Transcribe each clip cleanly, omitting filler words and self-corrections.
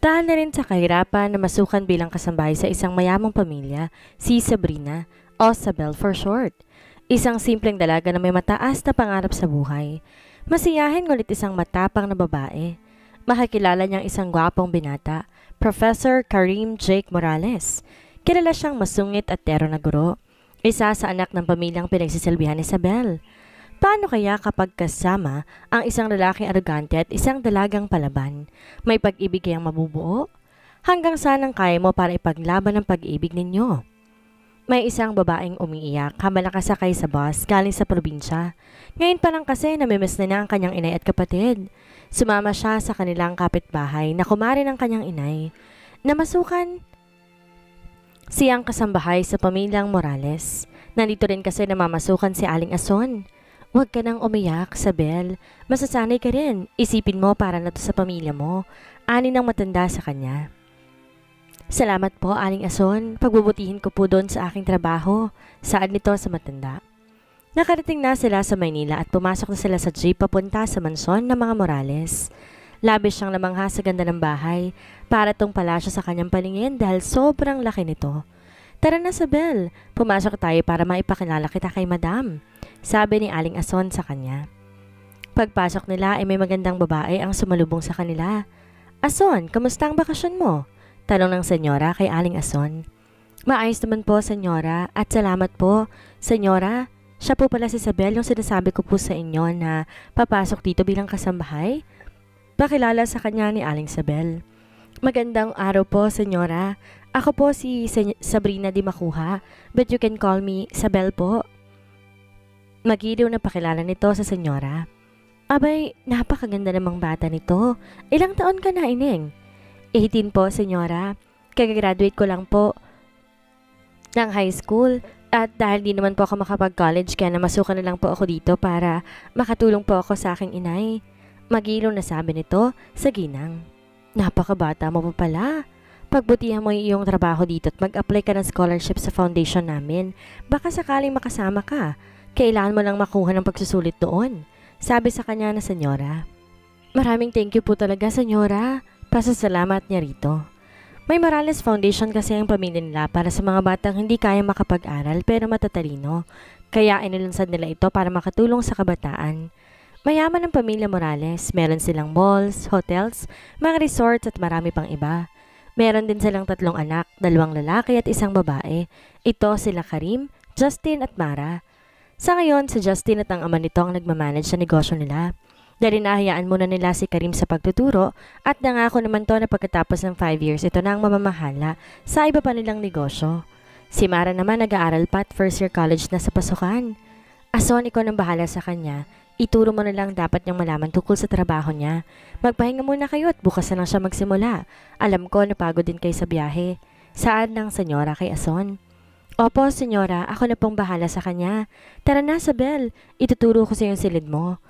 Dahil na rin sa kahirapan na masukan bilang kasambahay sa isang mayamang pamilya, si Sabrina, o Sabel for short. Isang simpleng dalaga na may mataas na pangarap sa buhay. Masiyahin ngulit isang matapang na babae. Makikilala niyang isang gwapong binata, Professor Karim Jake Morales. Kilala siyang masungit at tero na guro. Isa sa anak ng pamilyang pinagsisilbihan ni Sabel. Paano kaya kapag kasama ang isang lalaking arogante at isang dalagang palaban? May pag-ibig kayang mabubuo? Hanggang saan ang kaya mo para ipaglaban ang pag-ibig ninyo? May isang babaeng umiiyak habang nakasakay sa bus galing sa probinsya. Ngayon pa lang kasi namimiss na ang kanyang inay at kapatid. Sumama siya sa kanilang kapitbahay na kumari ng kanyang inay. Namasukan siyang kasambahay sa pamilyang Morales. Nandito rin kasi namamasukan si Aling Ason. Huwag ka nang umiyak, Sabel. Masasanay ka rin. Isipin mo para na to sa pamilya mo. Ani ng matanda sa kanya. Salamat po, Aling Ason. Pagbubutihin ko po doon sa aking trabaho. Saan nito sa matanda? Nakarating na sila sa Maynila at pumasok na sila sa jeep papunta sa mansyon ng mga Morales. Labis siyang namangha sa ganda ng bahay. Para tong palasyo sa kanyang paningin dahil sobrang laki nito. Tara na, Sabel. Pumasok tayo para maipakilala kita kay Madam. Sabi ni Aling Ason sa kanya. Pagpasok nila ay may magandang babae ang sumalubong sa kanila. Ason, kamusta ang bakasyon mo? Tanong ng senyora kay Aling Ason. Maayos naman po, senyora, at salamat po. Senyora, siya po pala si Sabel yung sinasabi ko po sa inyo na papasok dito bilang kasambahay. Pakilala sa kanya ni Aling Sabel. Magandang araw po, senyora. Ako po si Sabrina Di Makuha, but you can call me Sabel po. Magiliw na pakilala nito sa senyora. Abay, napakaganda namang bata nito. Ilang taon ka na, Ineng? 18 po, senyora. Kagagraduate ko lang po ng high school. At dahil di naman po ako makapag-college, kaya namasukan na lang po ako dito para makatulong po ako sa aking inay. Magiliw na sabi nito sa ginang. Napakabata mo pa pala. Pagbutihan mo yung iyong trabaho dito at mag-apply ka ng scholarship sa foundation namin. Baka sakaling makasama ka. Kailangan mo lang makuha ng pagsusulit doon. Sabi sa kanya na senyora. Maraming thank you po talaga, senyora. Pasasalamat niya rito. May Morales Foundation kasi ang pamilya nila para sa mga batang hindi kaya makapag-aral pero matatalino. Kaya inilunsad nila ito para makatulong sa kabataan. Mayaman ang pamilya Morales. Meron silang malls, hotels, mga resorts at marami pang iba. Meron din silang 3 anak, 2 lalaki at 1 babae. Ito sila Karim, Justin at Mara. Sa ngayon, si Justin at ang ama nito ang nagmamanage sa negosyo nila. Dahil nahayaan muna nila si Karim sa pagtuturo at nangako naman to na pagkatapos ng 5 years ito na ang mamamahala sa iba pa nilang negosyo. Si Mara naman nag-aaral pa at first year college na sa pasukan. Ason, ikaw nang bahala sa kanya. Ituro mo na lang dapat niyang malaman tungkol sa trabaho niya. Magpahinga muna kayo at bukas na lang siya magsimula. Alam ko napagod din kayo sa biyahe. Saan ng senyora kay Ason? Opo, senyora. Ako na pong bahala sa kanya. Tara na, Sabel. Ituturo ko sa yung silid mo.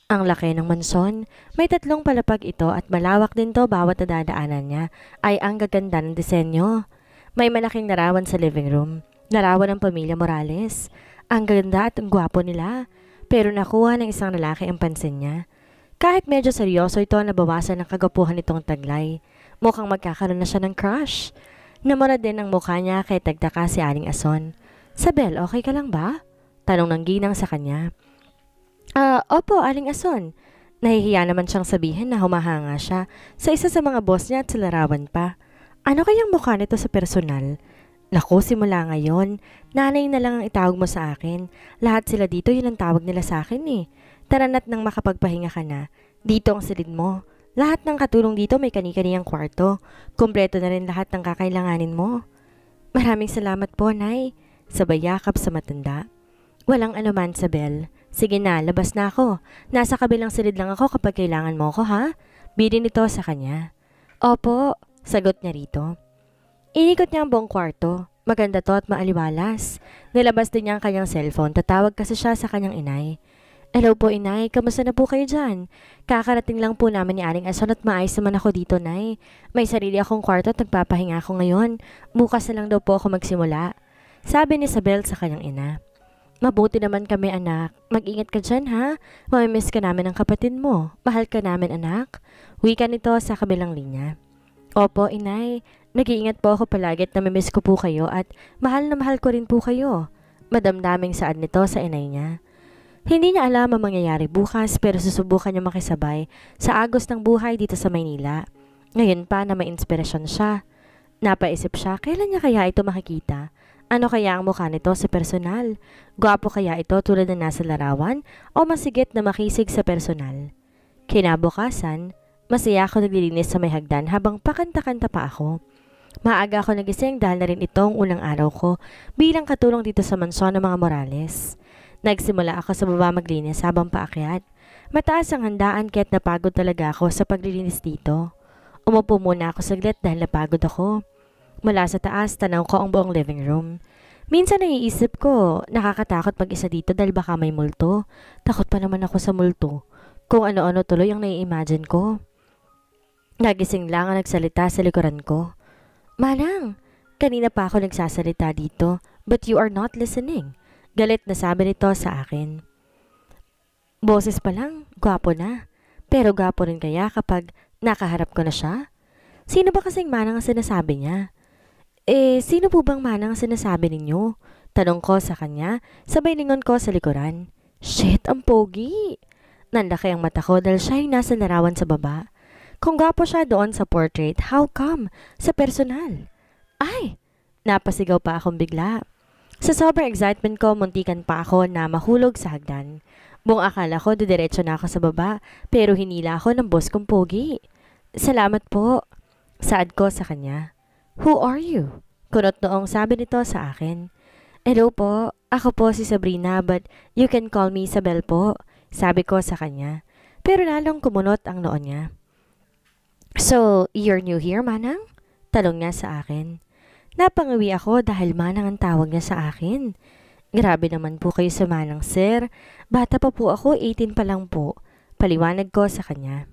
Ang laki ng mansyon. May 3 palapag ito at malawak din to bawat nadadaanan niya. Ay ang gaganda ng disenyo. May malaking larawan sa living room. Larawan ng pamilya Morales. Ang ganda at ang gwapo nila. Pero nakuha ng isang lalaki ang pansin niya. Kahit medyo seryoso ito, nabawasan ng kagapuhan nitong taglay. Mukhang magkakaroon na siya ng crush. Namura din ang mukha niya kay tagtaka si Aling Ason. Sabel, okay ka lang ba? Tanong ng ginang sa kanya. Opo, Aling Ason. Nahihiya naman siyang sabihin na humahanga siya sa isa sa mga boss niya at sa larawan pa. Ano kayang mukha nito sa personal? Naku, simula ngayon, nanay na lang ang itawag mo sa akin. Lahat sila dito, yun ang tawag nila sa akin eh. Tara na't nang makapagpahinga ka na. Dito ang silid mo. Lahat ng katulong dito may kani-kaniyang kwarto. Kumpleto na rin lahat ng kakailanganin mo. Maraming salamat po, Nay. Sabay yakap sa matanda. Walang anuman, Sabel. Sige na, labas na ako. Nasa kabilang silid lang ako kapag kailangan mo ako, ha? Bilin ito sa kanya. Opo, sagot niya rito. Inikot niya ang buong kwarto. Maganda to at maaliwalas. Nilabas din niya ang kanyang cellphone. Tatawag kasi siya sa kanyang inay. Hello po, inay. Kamusta na po kayo dyan? Kakarating lang po namin ni Aling Ason at maayos naman ako dito, nay. May sarili akong kwarto at nagpapahinga ako ngayon. Bukas na lang daw po ako magsimula. Sabi ni Isabel sa kanyang ina. Mabuti naman kami, anak. Mag-ingat ka dyan, ha? Mamimiss ka namin ng kapatid mo. Mahal ka namin, anak. Wika nito sa kabilang linya. Opo, inay. Nag-iingat po ako palagi at namimiss ko po kayo at mahal na mahal ko rin po kayo. Madamdaming saad nito sa inay niya. Hindi niya alam ang mangyayari bukas pero susubukan niya makisabay sa agos ng buhay dito sa Maynila. Ngayon pa na may inspirasyon siya. Napaisip siya, kailan niya kaya ito makikita? Ano kaya ang mukha nito sa personal? Gwapo kaya ito tulad na nasa larawan o masigit na makisig sa personal? Kinabukasan, masaya ako naglilinis sa may hagdan habang pakanta-kanta pa ako. Maaga ako nagising dahil na rin itong unang araw ko bilang katulong dito sa mansyon ng mga Morales. Nagsimula ako sa baba maglinis habang paakyat. Mataas ang handaan kaya't napagod talaga ako sa paglilinis dito. Umupo muna ako saglit dahil napagod ako. Mula sa taas, tanaw ko ang buong living room. Minsan naiisip ko, nakakatakot mag-isa dito dahil baka may multo. Takot pa naman ako sa multo. Kung ano-ano tuloy ang nai-imagine ko. Nagising lang ang nagsalita sa likuran ko. Manang, kanina pa ako nagsasalita dito, but you are not listening. Galit na sabi nito sa akin. Boses pa lang, gwapo na. Pero gwapo rin kaya kapag nakaharap ko na siya? Sino ba kasing manang ang sinasabi niya? Sino po bang manang ang sinasabi ninyo? Tanong ko sa kanya, sabay lingon ko sa likuran. Shit, ang pogi! Nanlaki ang mata ko dahil siya yung nasa larawan sa baba. Kung gwapo siya doon sa portrait, how come? Sa personal? Ay! Napasigaw pa akong bigla. Sa sobrang excitement ko, muntikan pa ako na mahulog sa hagdan. Buong akala ko, didiretso na ako sa baba, pero hinila ako ng boss kong pogi. Salamat po. Saad ko sa kanya. Who are you? Kunot noong sabi nito sa akin. Hello po, ako po si Sabrina but you can call me Isabel po. Sabi ko sa kanya. Pero lalong kumunot ang noon niya. So, you're new here, Manang? Talong niya sa akin. Napangawi ako dahil Manang ang tawag niya sa akin. Grabe naman po kayo sa Manang, sir. Bata pa po ako, 18 pa lang po. Paliwanag ko sa kanya.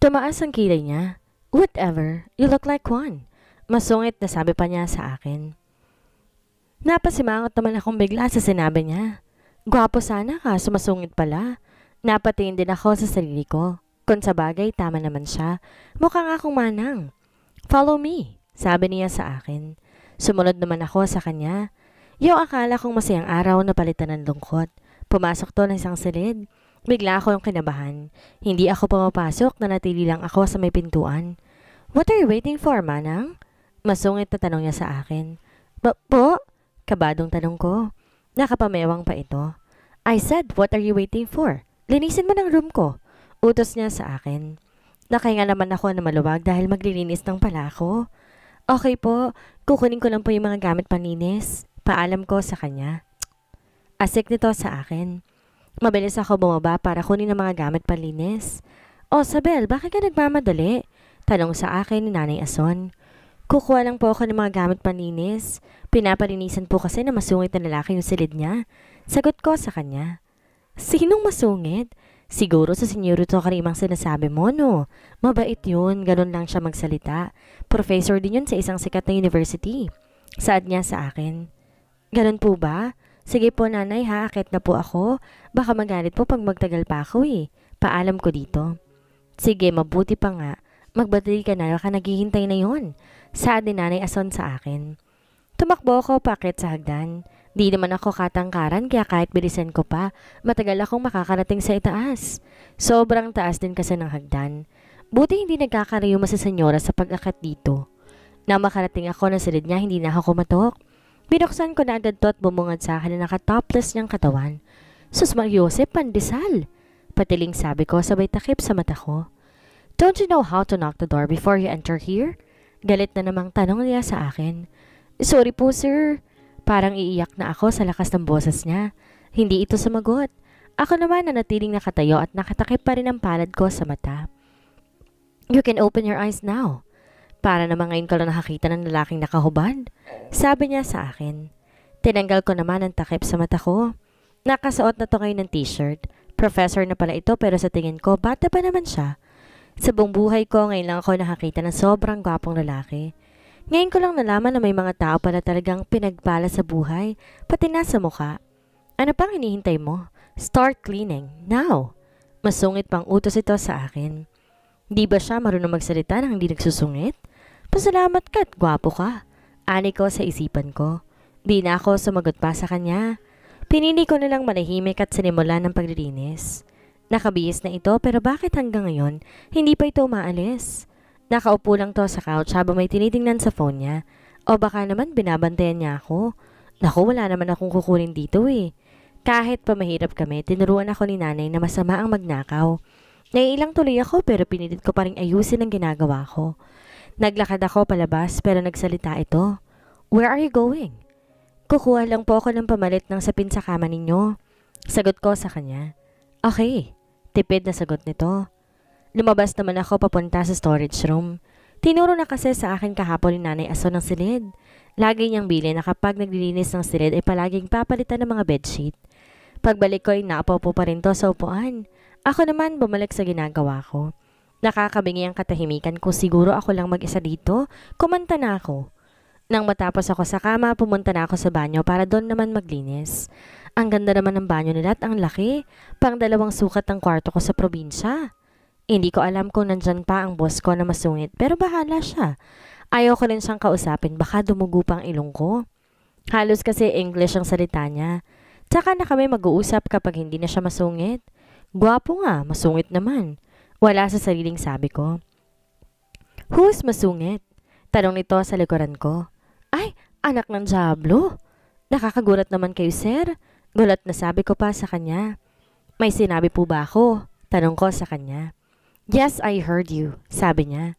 Tumaas ang kilay niya. Whatever, you look like one. Masungit na sabi pa niya sa akin. Napasimangot naman akong bigla sa sinabi niya. Gwapo sana ka, sumasungit pala. Napatingin din ako sa sarili ko. Kung sa bagay, tama naman siya. Mukha nga akong manang. Follow me, sabi niya sa akin. Sumunod naman ako sa kanya. Yung akala kong masayang araw na palitan ng lungkot. Pumasok to ng isang silid. Bigla ako yung kinabahan. Hindi ako pumapasok na natili lang ako sa may pintuan. What are you waiting for, Manang? Masungit na tanong niya sa akin. Po? Kabadong tanong ko. Nakapamewang pa ito. I said, what are you waiting for? Linisin mo ng room ko. Utos niya sa akin. Nakahinga naman ako na maluwag dahil maglilinis ng pala ako. Okay po, kukunin ko lang po yung mga gamit panlinis. Paalam ko sa kanya. Asik nito sa akin. Mabilis ako bumaba para kunin ang mga gamit panlinis. O, Sabel, bakit ka nagmamadali? Tanong sa akin ni Nanay Ason. Kukuha lang po ako ng mga gamit panlinis. Pinapalinisan po kasi na masungit na lalaki yung silid niya. Sagot ko sa kanya. Sinong masungit? Siguro sa senyorito Karimang sinasabi mo, no? Mabait yun, ganun lang siya magsalita. Professor din yun sa isang sikat na university. Saad niya sa akin. Ganun po ba? Sige po nanay ha, akit na po ako. Baka magalit po pag magtagal pa ako eh. Paalam ko dito. Sige, mabuti pa nga. Magbadali ka na, baka naghihintay na yon. Saad ni Nanay Ason sa akin. Tumakbo ako pakit sa hagdan. Di naman ako katangkaran kaya kahit bilisan ko pa, matagal akong makakarating sa itaas. Sobrang taas din kasi ng hagdan. Buti hindi nagkakarayuma sa senyora sa pag-akat dito. Na makarating ako na silid niya, hindi na ako kumatok. Binuksan ko na agad to at bumungad sa akin na naka-topless niyang katawan. Sus Mariosep, pandesal! Patiling sabi ko sabay takip sa mata ko. Don't you know how to knock the door before you enter here? Galit na namang tanong niya sa akin. Sorry po sir. Parang iiyak na ako sa lakas ng boses niya. Hindi ito sumagot. Ako naman na natiling nakatayo at nakatakip pa rin ang palad ko sa mata. You can open your eyes now. Para naman ngayon ko lang nakakita ng lalaking nakahubad. Sabi niya sa akin. Tinanggal ko naman ang takip sa mata ko. Nakasuot na to ngayon ng t-shirt. Professor na pala ito pero sa tingin ko, bata pa naman siya. Sa buong buhay ko, ngayon lang ako nakakita ng sobrang gwapong lalaki. Ngayon ko lang nalaman na may mga tao pala talagang pinagpala sa buhay, pati na sa mukha. Ano pang hinihintay mo? Start cleaning, now! Masungit pang utos ito sa akin. Di ba siya marunong magsalita nang hindi nagsusungit? Pasalamat ka't gwapo ka. Ani ko sa isipan ko. Di na ako sumagot pa sa kanya. Pinili ko na lang manahimik at sinimulan ng paglilinis. Nakabihis na ito pero bakit hanggang ngayon hindi pa ito umaalis? Nakaupo lang to sa couch habang may tinitingnan sa phone niya. O baka naman binabantayan niya ako. Naku, wala naman akong kukunin dito eh. Kahit pa mahirap kami, tinuruan ako ni nanay na masama ang magnakaw. Naiilang tuloy ako pero pinilit ko pa rin ayusin ang ginagawa ko. Naglakad ako palabas pero nagsalita ito. Where are you going? Kukuha lang po ako ng pamalit ng sapin sa kama ninyo. Sagot ko sa kanya. Okay, tipid na sagot nito. Lumabas naman ako papunta sa storage room. Tinuro na kasi sa akin kahapon ni Nanay Aso ng silid. Lagi niyang bili na kapag naglilinis ng silid ay palaging papalitan ng mga bedsheet. Pagbalik ko ay nakapaupo pa rin to sa upuan. Ako naman bumalik sa ginagawa ko. Nakakabingi ang katahimikan ko, siguro ako lang mag-isa dito. Kumanta na ako. Nang matapos ako sa kama, pumunta na ako sa banyo para doon naman maglinis. Ang ganda naman ng banyo nila at ang laki. Pang 2 sukat ang kwarto ko sa probinsya. Hindi ko alam kung nandyan pa ang boss ko na masungit pero bahala siya. Ayaw ko rin siyang kausapin, baka dumugo pa ang ilong ko. Halos kasi English ang salita niya. Tsaka na kami mag-uusap kapag hindi na siya masungit. Gwapo nga, masungit naman. Wala sa sariling sabi ko. Who's masungit? Tanong nito sa likuran ko. Ay, anak ng Diablo. Nakakagulat naman kayo, sir. Gulat na sabi ko pa sa kanya. May sinabi po ba ako? Tanong ko sa kanya. Yes, I heard you, sabi niya.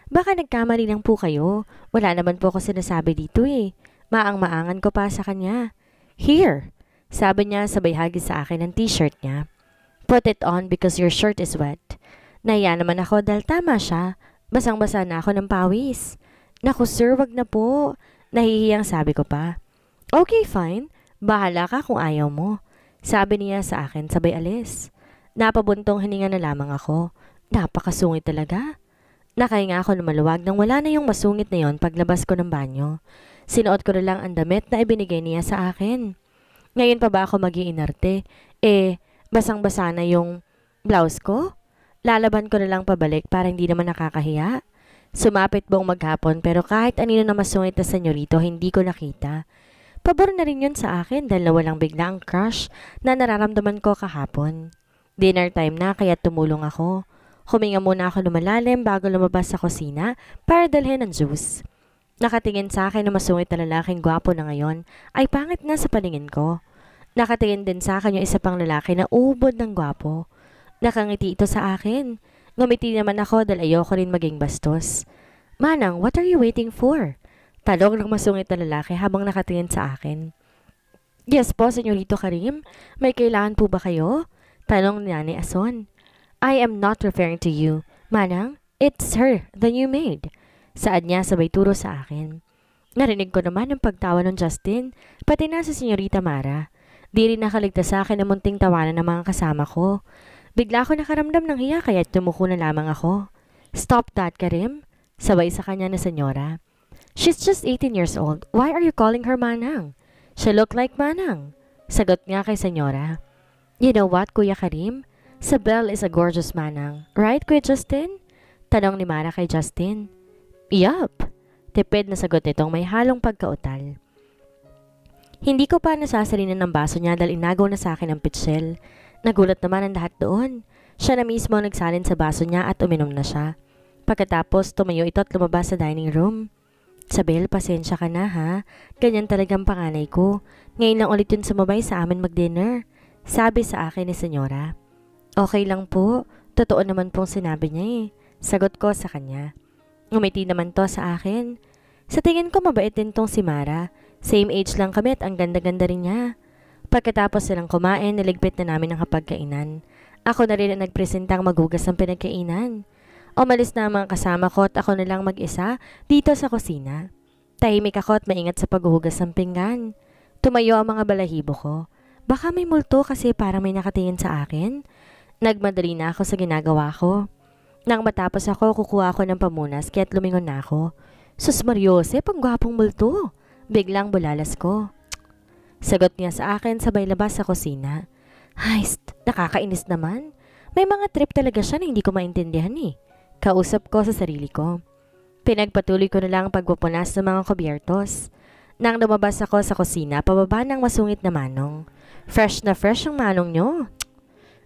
Baka nagkamali lang po kayo. Wala naman po ako sinasabi dito eh. Maang-maangan ko pa sa kanya. Here, sabi niya sabay hagis sa akin ng t-shirt niya. Put it on because your shirt is wet. Nahiya naman ako dahil tama siya. Basang-basa na ako ng pawis. Naku sir, wag na po. Nahihiyang sabi ko pa. Okay, fine. Bahala ka kung ayaw mo. Sabi niya sa akin sabay alis. Napabuntong hininga na lamang ako. Napakasungit talaga. Nakahinga ako na maluwag nang wala na yung masungit na yon paglabas ko ng banyo. Sinuot ko na lang ang damit na ibinigay niya sa akin. Ngayon pa ba ako mag-iinarte? Basang-basa na yung blouse ko? Lalaban ko na lang pabalik para hindi naman nakakahiya. Sumapit buong maghapon pero kahit anino na masungit na senyorito hindi ko nakita. Pabor na rin yun sa akin dahil nawalang bigla ang crush na nararamdaman ko kahapon. Dinner time na kaya tumulong ako. Huminga muna ako lumalalim bago lumabas sa kusina para dalhin ng juice. Nakatingin sa akin na masungit na lalaking gwapo na ngayon ay pangit na sa paningin ko. Nakatingin din sa akin yung isa pang lalaki na ubod ng gwapo. Nakangiti ito sa akin. Ngumiti naman ako dahil ayoko rin maging bastos. Manang, what are you waiting for? Talong ng masungit na lalaki habang nakatingin sa akin. Yes po, Senyorito Karim. May kailangan po ba kayo? Tanong ni Nanay Ason. I am not referring to you. Manang, it's her, the new maid. Saad niya sabay turo sa akin. Narinig ko naman ang pagtawa ng Justin, pati na si Senyorita Mara. Di rin nakaligtas sa akin na munting tawanan ng mga kasama ko. Bigla ako nakaramdam ng hiya kaya tumuko na lamang ako. Stop that, Karim. Sabay sa kanya na senyora. She's just 18 years old. Why are you calling her Manang? She look like Manang. Sagot nga kay senyora. You know what, Kuya Karim? Sabel is a gorgeous Manang. Right, Kuya Justin? Tanong ni Mara kay Justin. Yup. Tipid na sagot nitong may halong pagkautal. Hindi ko pa nasasalinan ng baso niya dahil inagaw na sa akin ang pitsil. Nagulat naman ang lahat doon. Siya na mismo nagsalin sa baso niya at uminom na siya. Pagkatapos tumayo ito at lumabas sa dining room. Sabel, pasensya ka na ha. Ganyan talagang panganay ko. Ngayon lang ulit yun sumabay sa amin mag-dinner. Sabi sa akin ni senyora. Okay lang po. Totoo naman pong sinabi niya eh. Sagot ko sa kanya. Ngumiti naman to sa akin. Sa tingin ko mabait din tong si Mara. Same age lang kami at ang ganda-ganda rin niya. Pagkatapos silang kumain, naligpit na namin ang kapagkainan. Ako na rin ang nagpresentang maghugas ng pinagkainan. Umalis na ang mga kasama ko at ako na lang mag-isa dito sa kusina. Tahimik ako at maingat sa paghuhugas ng pinggan. Tumayo ang mga balahibo ko. Baka may multo kasi parang may nakatingin sa akin. Nagmadali na ako sa ginagawa ko. Nang matapos ako, kukuha ako ng pamunas kaya't lumingon na ako. Sus Mariose, panggwapong multo. Biglang bulalas ko. Sagot niya sa akin sabay labas sa kusina. Hay, nakakainis naman. May mga trip talaga siya na hindi ko maintindihan eh. Kausap ko sa sarili ko. Pinagpatuloy ko na lang ang pagpupunas ng mga kubyertos. Nang lumabas ako sa kusina, pababa ng masungit na manong. Fresh na fresh ang manong nyo.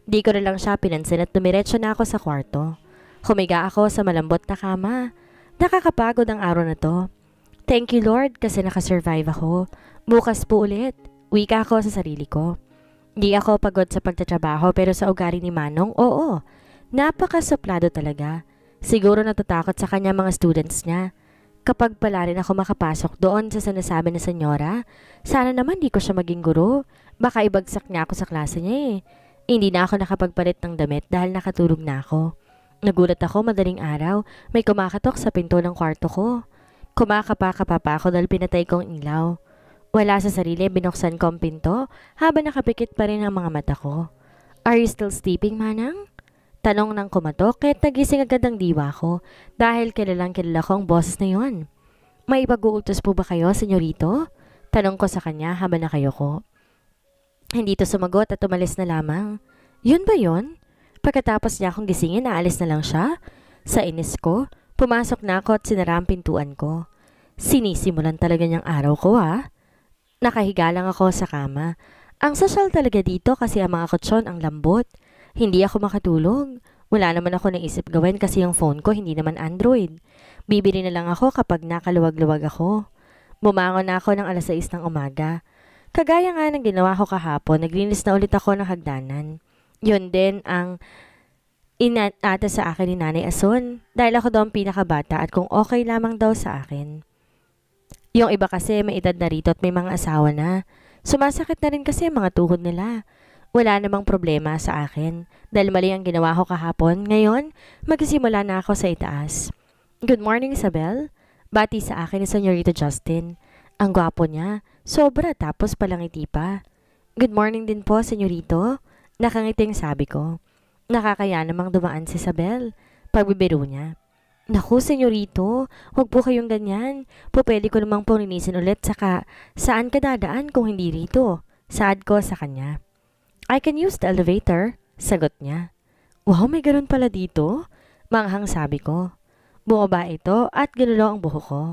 Di ko na lang siya pinansin at tumiretso na ako sa kwarto. Humiga ako sa malambot na kama. Nakakapagod ang araw na to. Thank you Lord kasi nakasurvive ako. Bukas po ulit. Wika ako sa sarili ko. Di ako pagod sa pagtatrabaho pero sa ugali ni Manong, oo. Napakasuplado talaga. Siguro natatakot sa kanya mga students niya. Kapag pala rin ako makapasok doon sa sinasabi na senyora, sana naman di ko siya maging guro. Baka ibagsak niya ako sa klase niya eh. Hindi na ako nakapagpalit ng damit dahil nakatulog na ako. Nagulat ako madaling araw, may kumakatok sa pinto ng kwarto ko. Kumakapa-kapa pa ako dahil pinatay kong ilaw. Wala sa sarili, binuksan ko ang pinto habang nakapikit pa rin ang mga mata ko. Are you still sleeping, Manang? Tanong ng kumatok kahit nagising agad ang diwa ko dahil kilalang kilala ko ang boses na yon. May ipag-uutos po ba kayo, senyorito? Tanong ko sa kanya habang nakayoko. Hindi to sumagot at umalis na lamang. Yun ba yun? Pagkatapos niya akong gisingin, naalis na lang siya. Sa inis ko, pumasok na ako at sinara ang pintuan ko. Sinisimulan talaga niyang araw ko ha. Nakahiga lang ako sa kama. Ang sosyal talaga dito kasi ang mga kutsyon ang lambot. Hindi ako makatulog. Wala naman ako naisip gawin kasi yung phone ko hindi naman Android. Bibili na lang ako kapag nakaluwag-luwag ako. Bumangon na ako ng 6:00 ng umaga. Kagaya nga ng ginawa ko kahapon, naglinis na ulit ako ng hagdanan. Yun din ang inata sa akin ni Nanay Ason dahil ako daw ang pinakabata at kung okay lamang daw sa akin. Yung iba kasi may edad na rito at may mga asawa na. Sumasakit na rin kasi mga tuhod nila. Wala namang problema sa akin dahil mali ang ginawa ko kahapon. Ngayon, magsisimula na ako sa itaas. Good morning, Isabel. Bati sa akin ni Senyorito Justin. Ang gwapo niya. Sobra tapos palangiti pa. Good morning din po, Senyorito. Nakangiting sabi ko. Nakakaya namang dumaan si Isabel. Pagbibiro niya. Naku, Senyorito, huwag po kayong ganyan. Pwede ko namang linisin ulit saka saan ka dadaan kung hindi rito? Saad ko sa kanya. I can use the elevator, sagot niya. Wow, may ganun pala dito? Manghang sabi ko. Bumaba ito at ginulo ang buhok ko.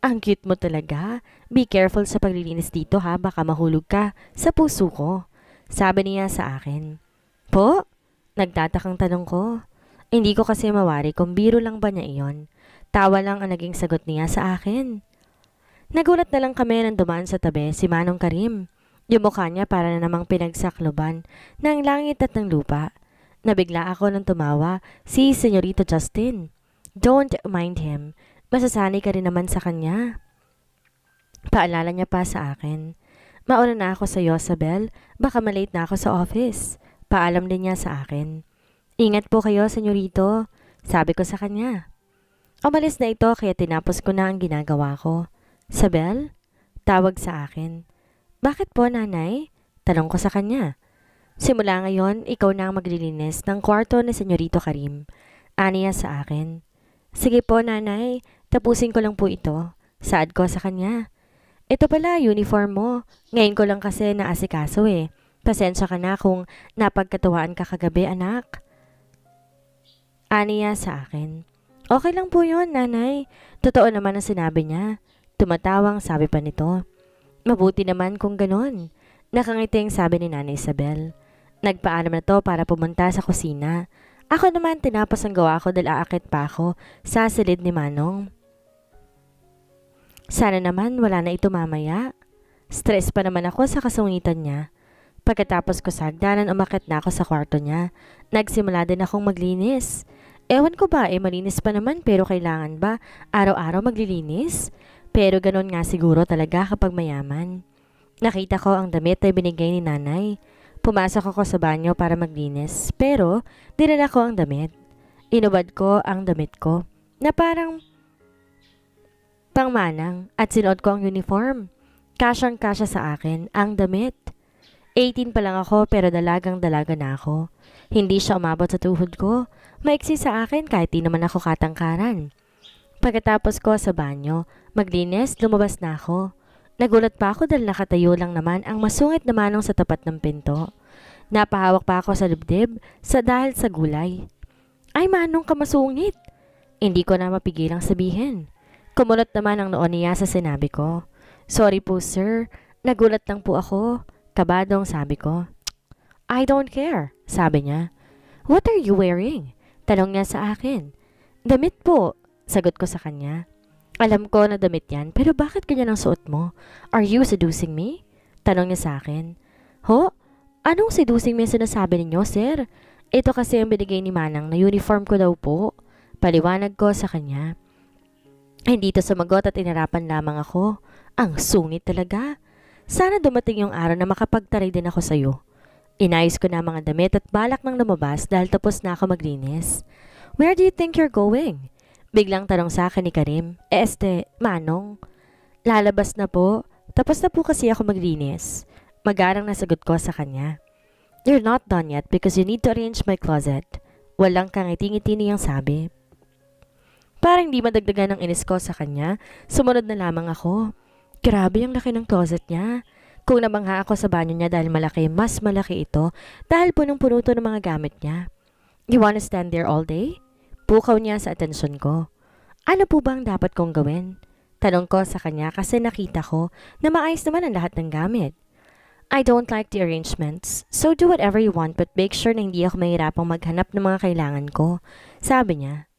Ang cute mo talaga. Be careful sa paglilinis dito ha, baka mahulog ka sa puso ko. Sabi niya sa akin. Po? Nagtatakang tanong ko. Hindi ko kasi mawari kung biro lang ba niya iyon. Tawa lang ang naging sagot niya sa akin. Nagulat na lang kami nang dumaan sa tabi si Manong Karim. Yung mukha niya para na namang pinagsakloban ng langit at ng lupa. Nabigla ako nang tumawa si Senyorito Justin. Don't mind him. Masasanay ka rin naman sa kanya. Paalala niya pa sa akin. Mauna na ako sa iyo, Isabel. Baka malate na ako sa office. Paalam din niya sa akin. Ingat po kayo, Senyorito. Sabi ko sa kanya. Umalis na ito kaya tinapos ko na ang ginagawa ko. Isabel? Tawag sa akin. Bakit po, nanay? Tanong ko sa kanya. Simula ngayon, ikaw na ang maglilinis ng kwarto ni Senyorito Karim. Aniya sa akin. Sige po, nanay. Tapusin ko lang po ito. Saad ko sa kanya. Ito pala, uniform mo. Ngayon ko lang kasi naasikaso eh. Pasensya ka na kung napagkatuwaan ka kagabi, anak. Aniya sa akin. Okay lang po yun, nanay. Totoo naman ang sinabi niya. Tumatawang sabi pa nito. Mabuti naman kung ganon. Nakangiting sabi ni Nanay Isabel. Nagpaalam na to para pumunta sa kusina. Ako naman tinapos ang gawa ko dahil aakit pa ako sa silid ni Manong. Sana naman wala na ito mamaya. Stress pa naman ako sa kasungitan niya. Pagkatapos ko sa hagdanan, umakit na ako sa kwarto niya. Nagsimula din akong maglinis. Ewan ko ba, malinis pa naman pero kailangan ba araw-araw maglilinis? Pero ganon nga siguro talaga kapag mayaman. Nakita ko ang damit na binigay ni nanay. Pumasok ako sa banyo para maglinis. Pero dinala ko ang damit. Inubad ko ang damit ko na parang pangmanang at sinuot ko ang uniform. Kasyang-kasya sa akin ang damit. 18 pa lang ako pero dalagang-dalaga na ako. Hindi siya umabot sa tuhod ko. Maiksi sa akin kahit di naman ako katangkaran. Pagkatapos ko sa banyo, maglinis, lumabas na ako. Nagulat pa ako dahil nakatayo lang naman ang masungit na Manong sa tapat ng pinto. Napahawak pa ako sa dibdib dahil sa gulay. Ay Manong ka masungit! Hindi ko na mapigilang sabihin. Kumulot naman ang noon niya sa sinabi ko. Sorry po sir, nagulat lang po ako. Kabadong sabi ko. I don't care, sabi niya. What are you wearing? Tanong niya sa akin. Damit po, sagot ko sa kanya. Alam ko na damit yan, pero bakit ganyan ang suot mo? Are you seducing me? Tanong niya sa akin. Ho? Anong seducing me sinasabi ninyo, sir? Ito kasi ang binigay ni Manang na uniform ko daw po. Paliwanag ko sa kanya. Hindi to sumagot at inarapan lamang ako. Ang sungit talaga. Sana dumating yung araw na makapagtaray din ako sa'yo. Inayos ko na mga damit at balak nang lumabas dahil tapos na ako maglinis. Where do you think you're going? Biglang tanong sa akin ni Karim. Manong? Lalabas na po. Tapos na po kasi ako maglinis. Magarang nasagot ko sa kanya. You're not done yet because you need to arrange my closet. Walang kangiti-ngiti niyang sabi. Parang hindi madagdagan ng inis ko sa kanya, sumunod na lamang ako. Grabe ang laki ng closet niya. Kung nabangha ako sa banyo niya dahil malaki, mas malaki ito dahil punong-puno to ng mga gamit niya. You wanna stand there all day? Pukaw niya sa atensyon ko. Ano po ba ang dapat kong gawin? Tanong ko sa kanya kasi nakita ko na maayos naman ang lahat ng gamit. I don't like the arrangements, so do whatever you want but make sure na hindi ako mahirapang maghanap ng mga kailangan ko. Sabi niya.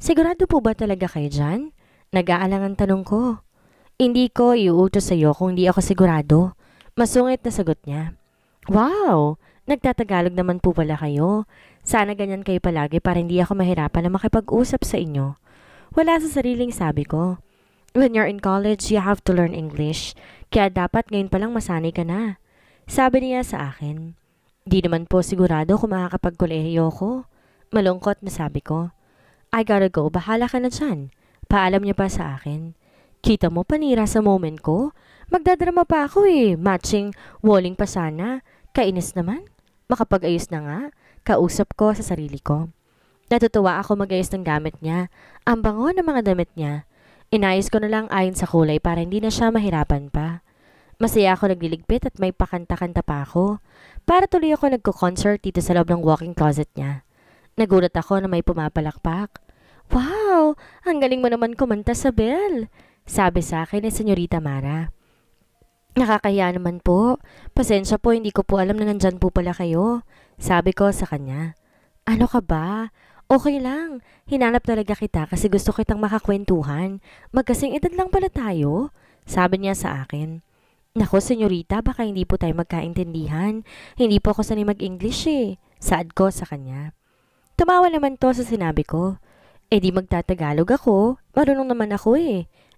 Sigurado po ba talaga kayo dyan? Nag-aalangan tanong ko. Hindi ko iuutos sa'yo kung hindi ako sigurado. Masungit na sagot niya. Wow! Nagtatagalog naman po pala kayo. Sana ganyan kayo palagi para hindi ako mahirapan na makipag-usap sa inyo. Wala sa sariling sabi ko. When you're in college, you have to learn English. Kaya dapat ngayon palang masanay ka na. Sabi niya sa akin. Di naman po sigurado kung makakapagkolehiyo ko. Malungkot na sabi ko. I gotta go, bahala ka na dyan. Paalam niya pa sa akin. Kita mo panira sa moment ko? Magdadrama pa ako matching walling pa sana. Kainis naman. Makapag-ayos na nga. Kausap ko sa sarili ko. Natutuwa ako mag-ayos ng gamit niya. Ang bango ng mga damit niya. Inayos ko na lang ayon sa kulay para hindi na siya mahirapan pa. Masaya ako nagliligpit at may pakanta-kanta pa ako. Para tuloy ako nagko-concert dito sa loob ng walk-in closet niya. Nagulat ako na may pumapalakpak. Wow! Ang galing mo naman kumanta sa bell! Sabi sa akin ni Senyorita Mara. Nakakahiya naman po. Pasensya po, hindi ko po alam na nandyan po pala kayo. Sabi ko sa kanya. Ano ka ba? Okay lang. Hinanap talaga kita kasi gusto kitang makakwentuhan. Magkasing edad lang pala tayo. Sabi niya sa akin. Nako, senyorita, baka hindi po tayo magkaintindihan. Hindi po ako sanay mag-English Saad ko sa kanya. Tumawa naman to sa sinabi ko. Di magtatagalog ako. Marunong naman ako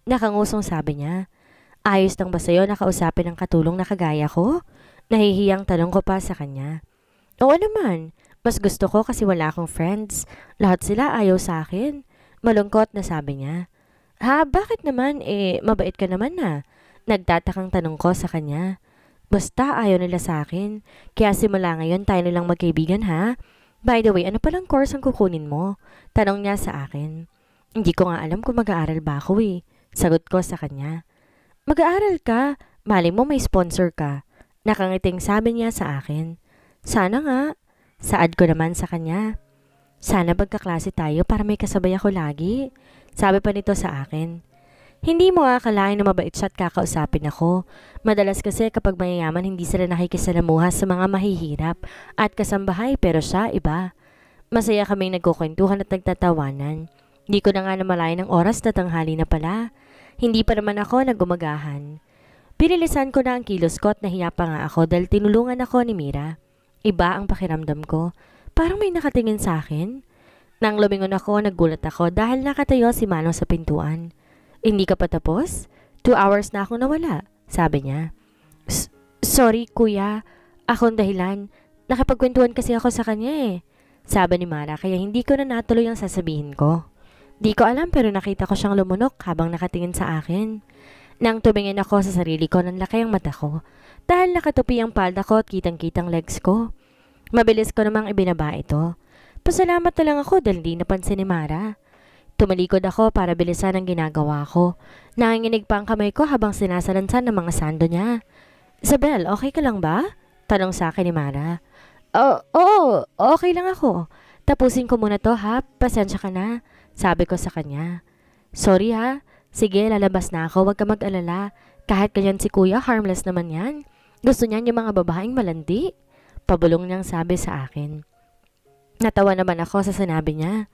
Nakangusong sabi niya. Ayos lang ba sa'yo na kausapin ng katulong na kagaya ko? Nahihiyang tanong ko pa sa kanya. Oo naman. Mas gusto ko kasi wala akong friends. Lahat sila ayaw sa akin. Malungkot na sabi niya. Ha, bakit naman? Mabait ka naman na. Nagtatakang tanong ko sa kanya. Basta ayaw nila sa akin. Kaya simula ngayon tayo nilang magkaibigan ha? By the way, ano palang course ang kukunin mo? Tanong niya sa akin. Hindi ko nga alam kung mag-aaral ba ako Sagot ko sa kanya. Mag-aaral ka. Mali mo may sponsor ka. Nakangiting sabi niya sa akin. Sana nga. Saad ko naman sa kanya. Sana magkaklase tayo para may kasabay ako lagi. Sabi pa nito sa akin. Hindi mo akalain na mabait siya at kakausapin ako. Madalas kasi kapag mayayaman hindi sila nakikisalamuha sa mga mahihirap at kasambahay pero siya iba. Masaya kaming nagkukwentuhan at nagtatawanan. Hindi ko na nga namalayan ng oras na tanghali na pala. Hindi pa naman ako nagumagahan. Pinilisan ko na ang kilos ko at nahiya pa nga ako dahil tinulungan ako ni Mira. Iba ang pakiramdam ko. Parang may nakatingin sa akin. Nang lumingon ako, nagulat ako dahil nakatayo si Manong sa pintuan. Hindi ka pa tapos? 2 hours na akong nawala, sabi niya. Sorry kuya, akong dahilan. Nakipagkwentuhan kasi ako sa kanya Sabi ni Mara kaya hindi ko na natuloy ang sasabihin ko. Di ko alam pero nakita ko siyang lumunok habang nakatingin sa akin. Nang tumingin ako sa sarili ko, nanlaki ang mata ko dahil nakatupi ang palda ko at kitang-kitang legs ko. Mabilis ko namang ibinaba ito. Pasalamat na lang ako dahil di napansin ni Mara. Tumalikod ako para bilisan ang ginagawa ko. Nanginginig pa ang kamay ko habang sinasalansan ng mga sando niya. Isabel, okay ka lang ba? Tanong sa akin ni Mara. Oo, okay lang ako. Tapusin ko muna to ha, pasensya ka na. Sabi ko sa kanya. Sorry ha. Sige, lalabas na ako. Huwag ka mag-alala. Kahit ganyan si kuya, harmless naman yan. Gusto niyan yung mga babaeng malandi. Pabulong niyang sabi sa akin. Natawa naman ako sa sinabi niya.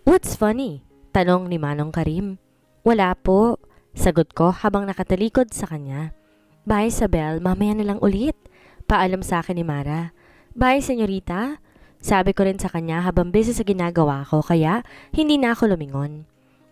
What's funny? Tanong ni Manong Karim. Wala po. Sagot ko habang nakatalikod sa kanya. Bye, Isabel. Mamaya na lang ulit. Paalam sa akin ni Mara. Bye, senyorita. Sabi ko rin sa kanya habang busy sa ginagawa ko kaya hindi na ako lumingon.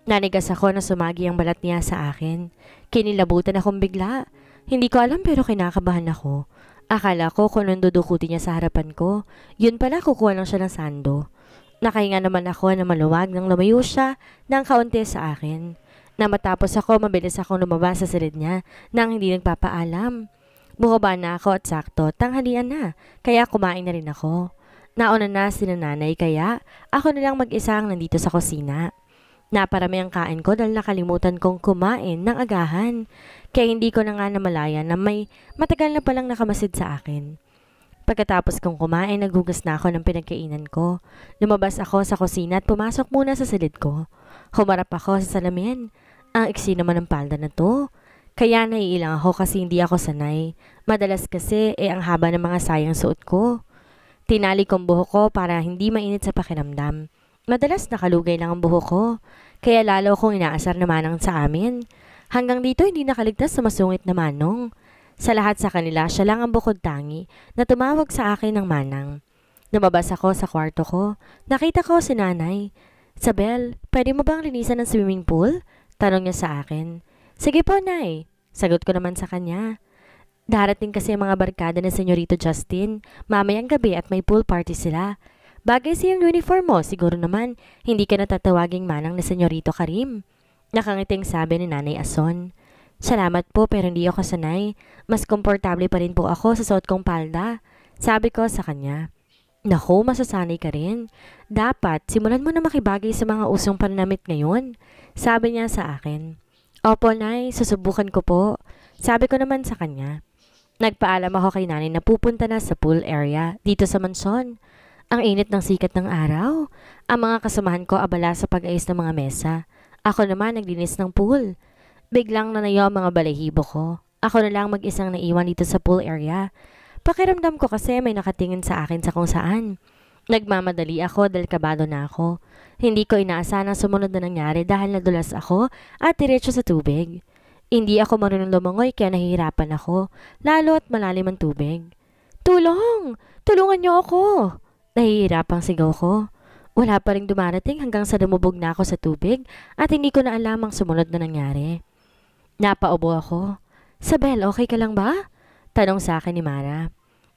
Nanigas ako na sumagi ang balat niya sa akin. Kinilabutan akong bigla. Hindi ko alam pero kinakabahan ako. Akala ko kung anong dudukutin niya sa harapan ko. Yun pala kukuha lang siya ng sando. Nakahinga naman ako na maluwag nang lumayo siya ng kaunti sa akin. Na matapos ako, mabilis akong lumabas sa silid niya nang hindi nagpapaalam. Bumaba na ako at sakto, tanghalian na, kaya kumain na rin ako. Nauna na si nanay kaya ako na lang mag-isa ang nandito sa kusina. Naparami ang kain ko dahil nakalimutan kong kumain ng agahan, kaya hindi ko na nga namalayan na may matagal na palang nakamasid sa akin. Pagkatapos kong kumain, naghugas na ako ng pinagkainan ko. Lumabas ako sa kusina at pumasok muna sa silid ko. Humarap ako sa salamin. Ang iksi naman ng palda na to. Kaya naiilang ako kasi hindi ako sanay. Madalas kasi ang haba ng mga sayang suot ko. Tinali kong buhok ko para hindi mainit sa pakiramdam. Madalas nakalugay lang ang buhok ko. Kaya lalo kong inaasar na manang sa amin. Hanggang dito hindi nakaligtas sa masungit na manong. Sa lahat sa kanila, siya lang ang bukod tangi na tumawag sa akin ng manang. Lumabas ako sa kwarto ko. Nakita ko si nanay. Isabel, pwede mo bang linisan ng swimming pool? Tanong niya sa akin. Sige po, Nay. Sagot ko naman sa kanya. Darating kasi ang mga barkada na Senyorito Justin. Mamayang gabi at may pool party sila. Bagay siyang uniform mo, siguro naman. Hindi ka natatawaging manang na Senyorito Karim. Nakangiting sabi ni Nanay Ason. Salamat po pero hindi ako sanay. Mas komportable pa rin po ako sa suot kong palda. Sabi ko sa kanya. Naku, masasanay ka rin. Dapat, simulan mo na makibagay sa mga usong pananamit ngayon. Sabi niya sa akin. Opo, Nay, susubukan ko po. Sabi ko naman sa kanya. Nagpaalam ako kay nanay na pupunta na sa pool area dito sa mansyon. Ang init ng sikat ng araw. Ang mga kasamahan ko abala sa pag-ayos ng mga mesa. Ako naman naglinis ng pool. Biglang nanayo ang mga balahibo ko. Ako na lang mag-isang naiwan dito sa pool area. Pakiramdam ko kasi may nakatingin sa akin sa kung saan. Nagmamadali ako dahil kabado na ako. Hindi ko inaasahan ang sumunod na nangyari dahil nadulas ako at diretso sa tubig. Hindi ako marunong lumangoy kaya nahihirapan ako, lalo at malalim ang tubig. Tulong! Tulungan niyo ako! Nahihirapang sigaw ko. Wala pa rin dumarating hanggang sa lumubog na ako sa tubig at hindi ko na alam ang sumunod na nangyari. Napaubo ako. Sabel, okay ka lang ba? Tanong sa akin ni Mara.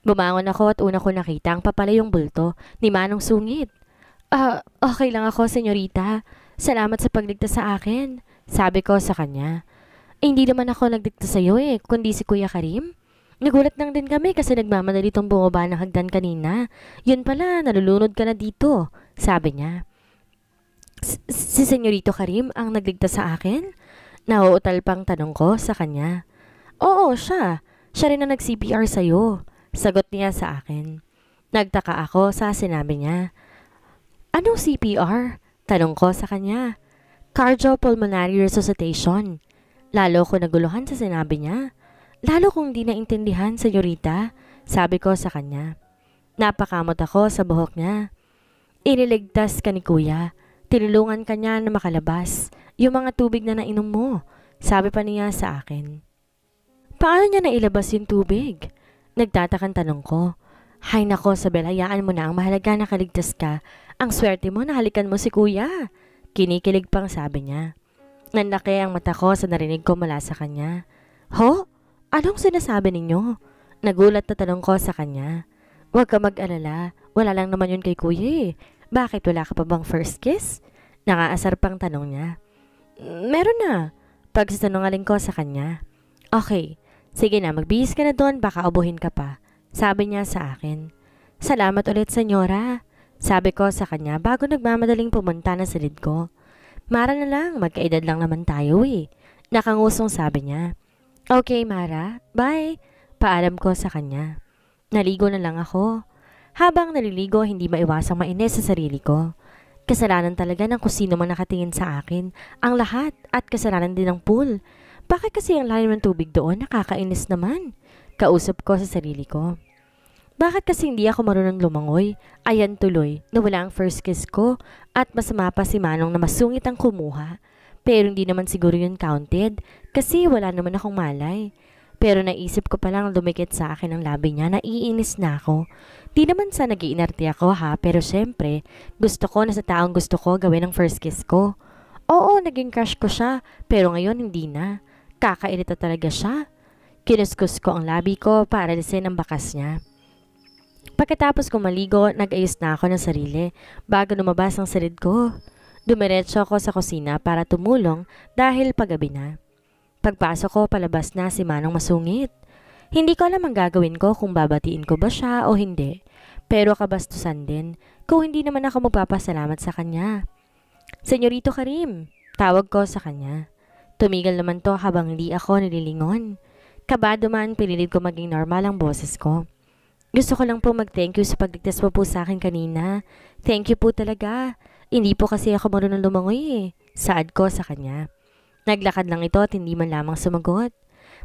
Bumangon ako at una ko nakita ang papalayong bulto ni Manong Sungit. Okay lang ako, senyorita. Salamat sa pagligtas sa akin. Sabi ko sa kanya. Hindi naman ako nagligtas sa iyo kundi si Kuya Karim. Nagulat lang din kami kasi nagmamadali tong bumaba ng hagdan kanina. Yun pala, nalulunod ka na dito. Sabi niya. Si Senyorito Karim ang nagligtas sa akin? Nauutal pang tanong ko sa kanya. Oo, siya. Siya rin ang nag-CPR sa'yo. Sagot niya sa akin. Nagtaka ako sa sinabi niya. Anong CPR? Tanong ko sa kanya. Cardiopulmonary resuscitation. Lalo ko naguluhan sa sinabi niya. Lalo kong di naintindihan, senyorita. Sabi ko sa kanya. Napakamot ako sa buhok niya. Iniligtas ka ni kuya. Tinulungan ka niya na makalabas. Yung mga tubig na nainom mo. Sabi pa niya sa akin. Paano niya nailabas yung tubig? Nagtatakan tanong ko. Hay nako, Sabel, hayaan mo na ang mahalaga na kaligtas ka. Ang swerte mo, nahalikan mo si kuya. Kinikilig pang sabi niya. Nanlaki ang mata ko sa narinig ko mula sa kanya. Ho? Anong sinasabi ninyo? Nagulat na tanong ko sa kanya. Huwag ka mag-alala. Wala lang naman yun kay kuya Bakit wala ka pa bang first kiss? Nakaasar pang tanong niya. Meron na. Pagsatanungaling ko sa kanya. Okay. Sige na, magbihis ka na doon, baka ubuhin ka pa. Sabi niya sa akin. Salamat ulit, senyora. Sabi ko sa kanya bago nagmamadaling pumunta na silid ko. Mara na lang, magkaedad lang naman tayo Nakangusong sabi niya. Okay, Mara, bye. Paalam ko sa kanya. Naligo na lang ako. Habang naliligo, hindi maiwasang mainis sa sarili ko. Kasalanan talaga ng kung sino man nakatingin sa akin. Ang lahat at kasalanan din ng pool. Bakit kasi ang lalim ng tubig doon? Nakakainis naman. Kausap ko sa sarili ko. Bakit kasi hindi ako marunong lumangoy? Ayan tuloy, nawala ang first kiss ko at masama pa si Manong na masungit ang kumuha. Pero hindi naman siguro yun counted kasi wala naman akong malay. Pero naisip ko palang lumikit sa akin ang labi niya, naiinis na ako. Di naman sa nag-iinarte ako ha, pero syempre, gusto ko na sa taong gusto ko gawin ang first kiss ko. Oo, naging crush ko siya, pero ngayon hindi na. Kakairita talaga siya. Kinuskus ko ang labi ko para lisin ang bakas niya. Pagkatapos kong maligo, nag-ayos na ako ng sarili bago lumabas ang silid ko. Dumiretso ako sa kusina para tumulong dahil paggabi na. Pagpasok ko, palabas na si Manong masungit. Hindi ko alam ang gagawin ko kung babatiin ko ba siya o hindi. Pero kabastusan din kung hindi naman ako magpapasalamat sa kanya. Senyorito Karim, tawag ko sa kanya. Tumigal naman to habang hindi ako nililingon. Kabado man, pinilit ko maging normal ang boses ko. Gusto ko lang po mag-thank you sa pagligtas mo po sa akin kanina. Thank you po talaga. Hindi po kasi ako marunong lumangoy eh. Saad ko sa kanya. Naglakad lang ito at hindi man lamang sumagot.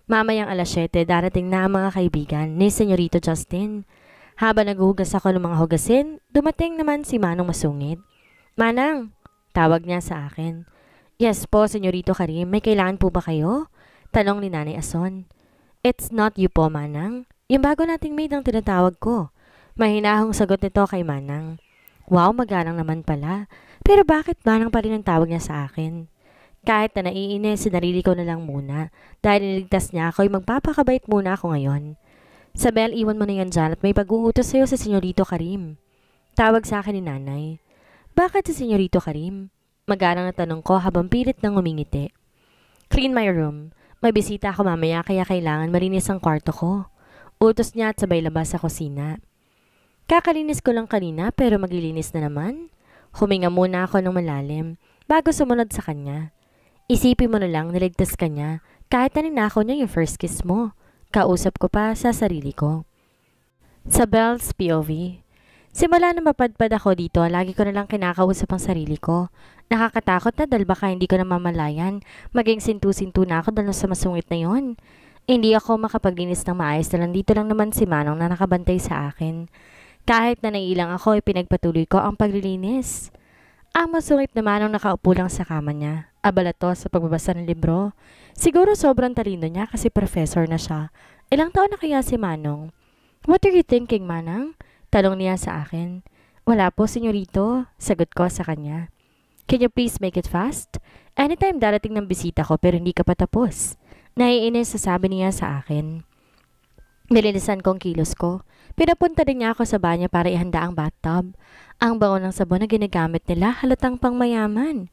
Mamayang 7:00 darating na ang mga kaibigan ni Senyorito Justin. Habang naghuhugas ako ng mga hugasin, dumating naman si Manong masungit. Manang, tawag niya sa akin. Yes po, Senyorito Karim, may kailangan po ba kayo? Tanong ni Nanay Ason. It's not you po, Manang. Yung bago nating maid ang tinatawag ko. Mahinahong sagot nito kay Manang. Wow, magalang naman pala. Pero bakit Manang pa rin ang tawag niya sa akin? Kahit na naiinis, sinarili ko na lang muna. Dahil niligtas niya ako, ay magpapakabait muna ako ngayon. Sabel, iwan mo na yan dyan at may pag-uutos sa'yo sa Senyorito Karim. Tawag sa akin ni Nanay. Bakit si Senyorito Karim? Magarang na tanong ko habang pilit nang umingiti. Clean my room. May bisita ako mamaya kaya kailangan marinis ang kwarto ko. Utos niya at sabay labas sa kusina. Kakalinis ko lang kanina pero maglilinis na naman. Huminga muna ako ng malalim bago sumunod sa kanya. Isipin mo na lang niligtas ka niya kahit na ninakaw niya yung first kiss mo. Kausap ko pa sa sarili ko. Sa Belle's POV. Simula na mapadpad ako dito, lagi ko na lang kinakausap ang sarili ko. Nakakatakot na dahil baka hindi ko na mamalayan. Maging sintu-sintu na ako dahil sa masungit na yon. Hindi ako makapaglinis ng maayos dahil nandito lang naman si Manong na nakabantay sa akin. Kahit na naiilang ako, ipinagpatuloy ko ang paglilinis. Ang masungit na Manong nakaupo lang sa kama niya. Abala to sa pagbabasa ng libro. Siguro sobrang talino niya kasi professor na siya. Ilang taon na kaya si Manong? What are you thinking, Manang? Tanong niya sa akin. Wala po, senyorito. Sagot ko sa kanya. Can you please make it fast? Anytime darating ng bisita ko pero hindi ka pa tapos. Naiinis sasabi niya sa akin. Nilinisan kong kilos ko. Pinapunta din niya ako sa banyo para ihanda ang bathtub. Ang bango ng sabon na ginagamit nila halatang pang mayaman.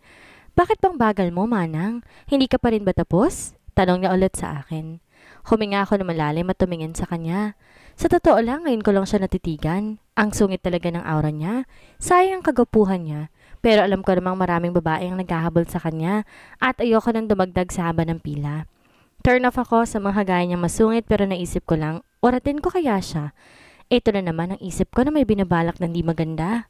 Bakit bang bagal mo, Manang? Hindi ka pa rin ba tapos? Tanong niya ulit sa akin. Huminga ako na malalim at tumingin sa kanya. Sa totoo lang, ngayon ko lang siya natitigan. Ang sungit talaga ng aura niya. Sayang ang kagapuhan niya. Pero alam ko namang maraming babae ang naghahabol sa kanya at ayoko nang dumagdag sa haba ng pila. Turn off ako sa mga gaya niyang masungit pero naisip ko lang, oratin ko kaya siya. Ito na naman ang isip ko na may binabalak na hindi maganda.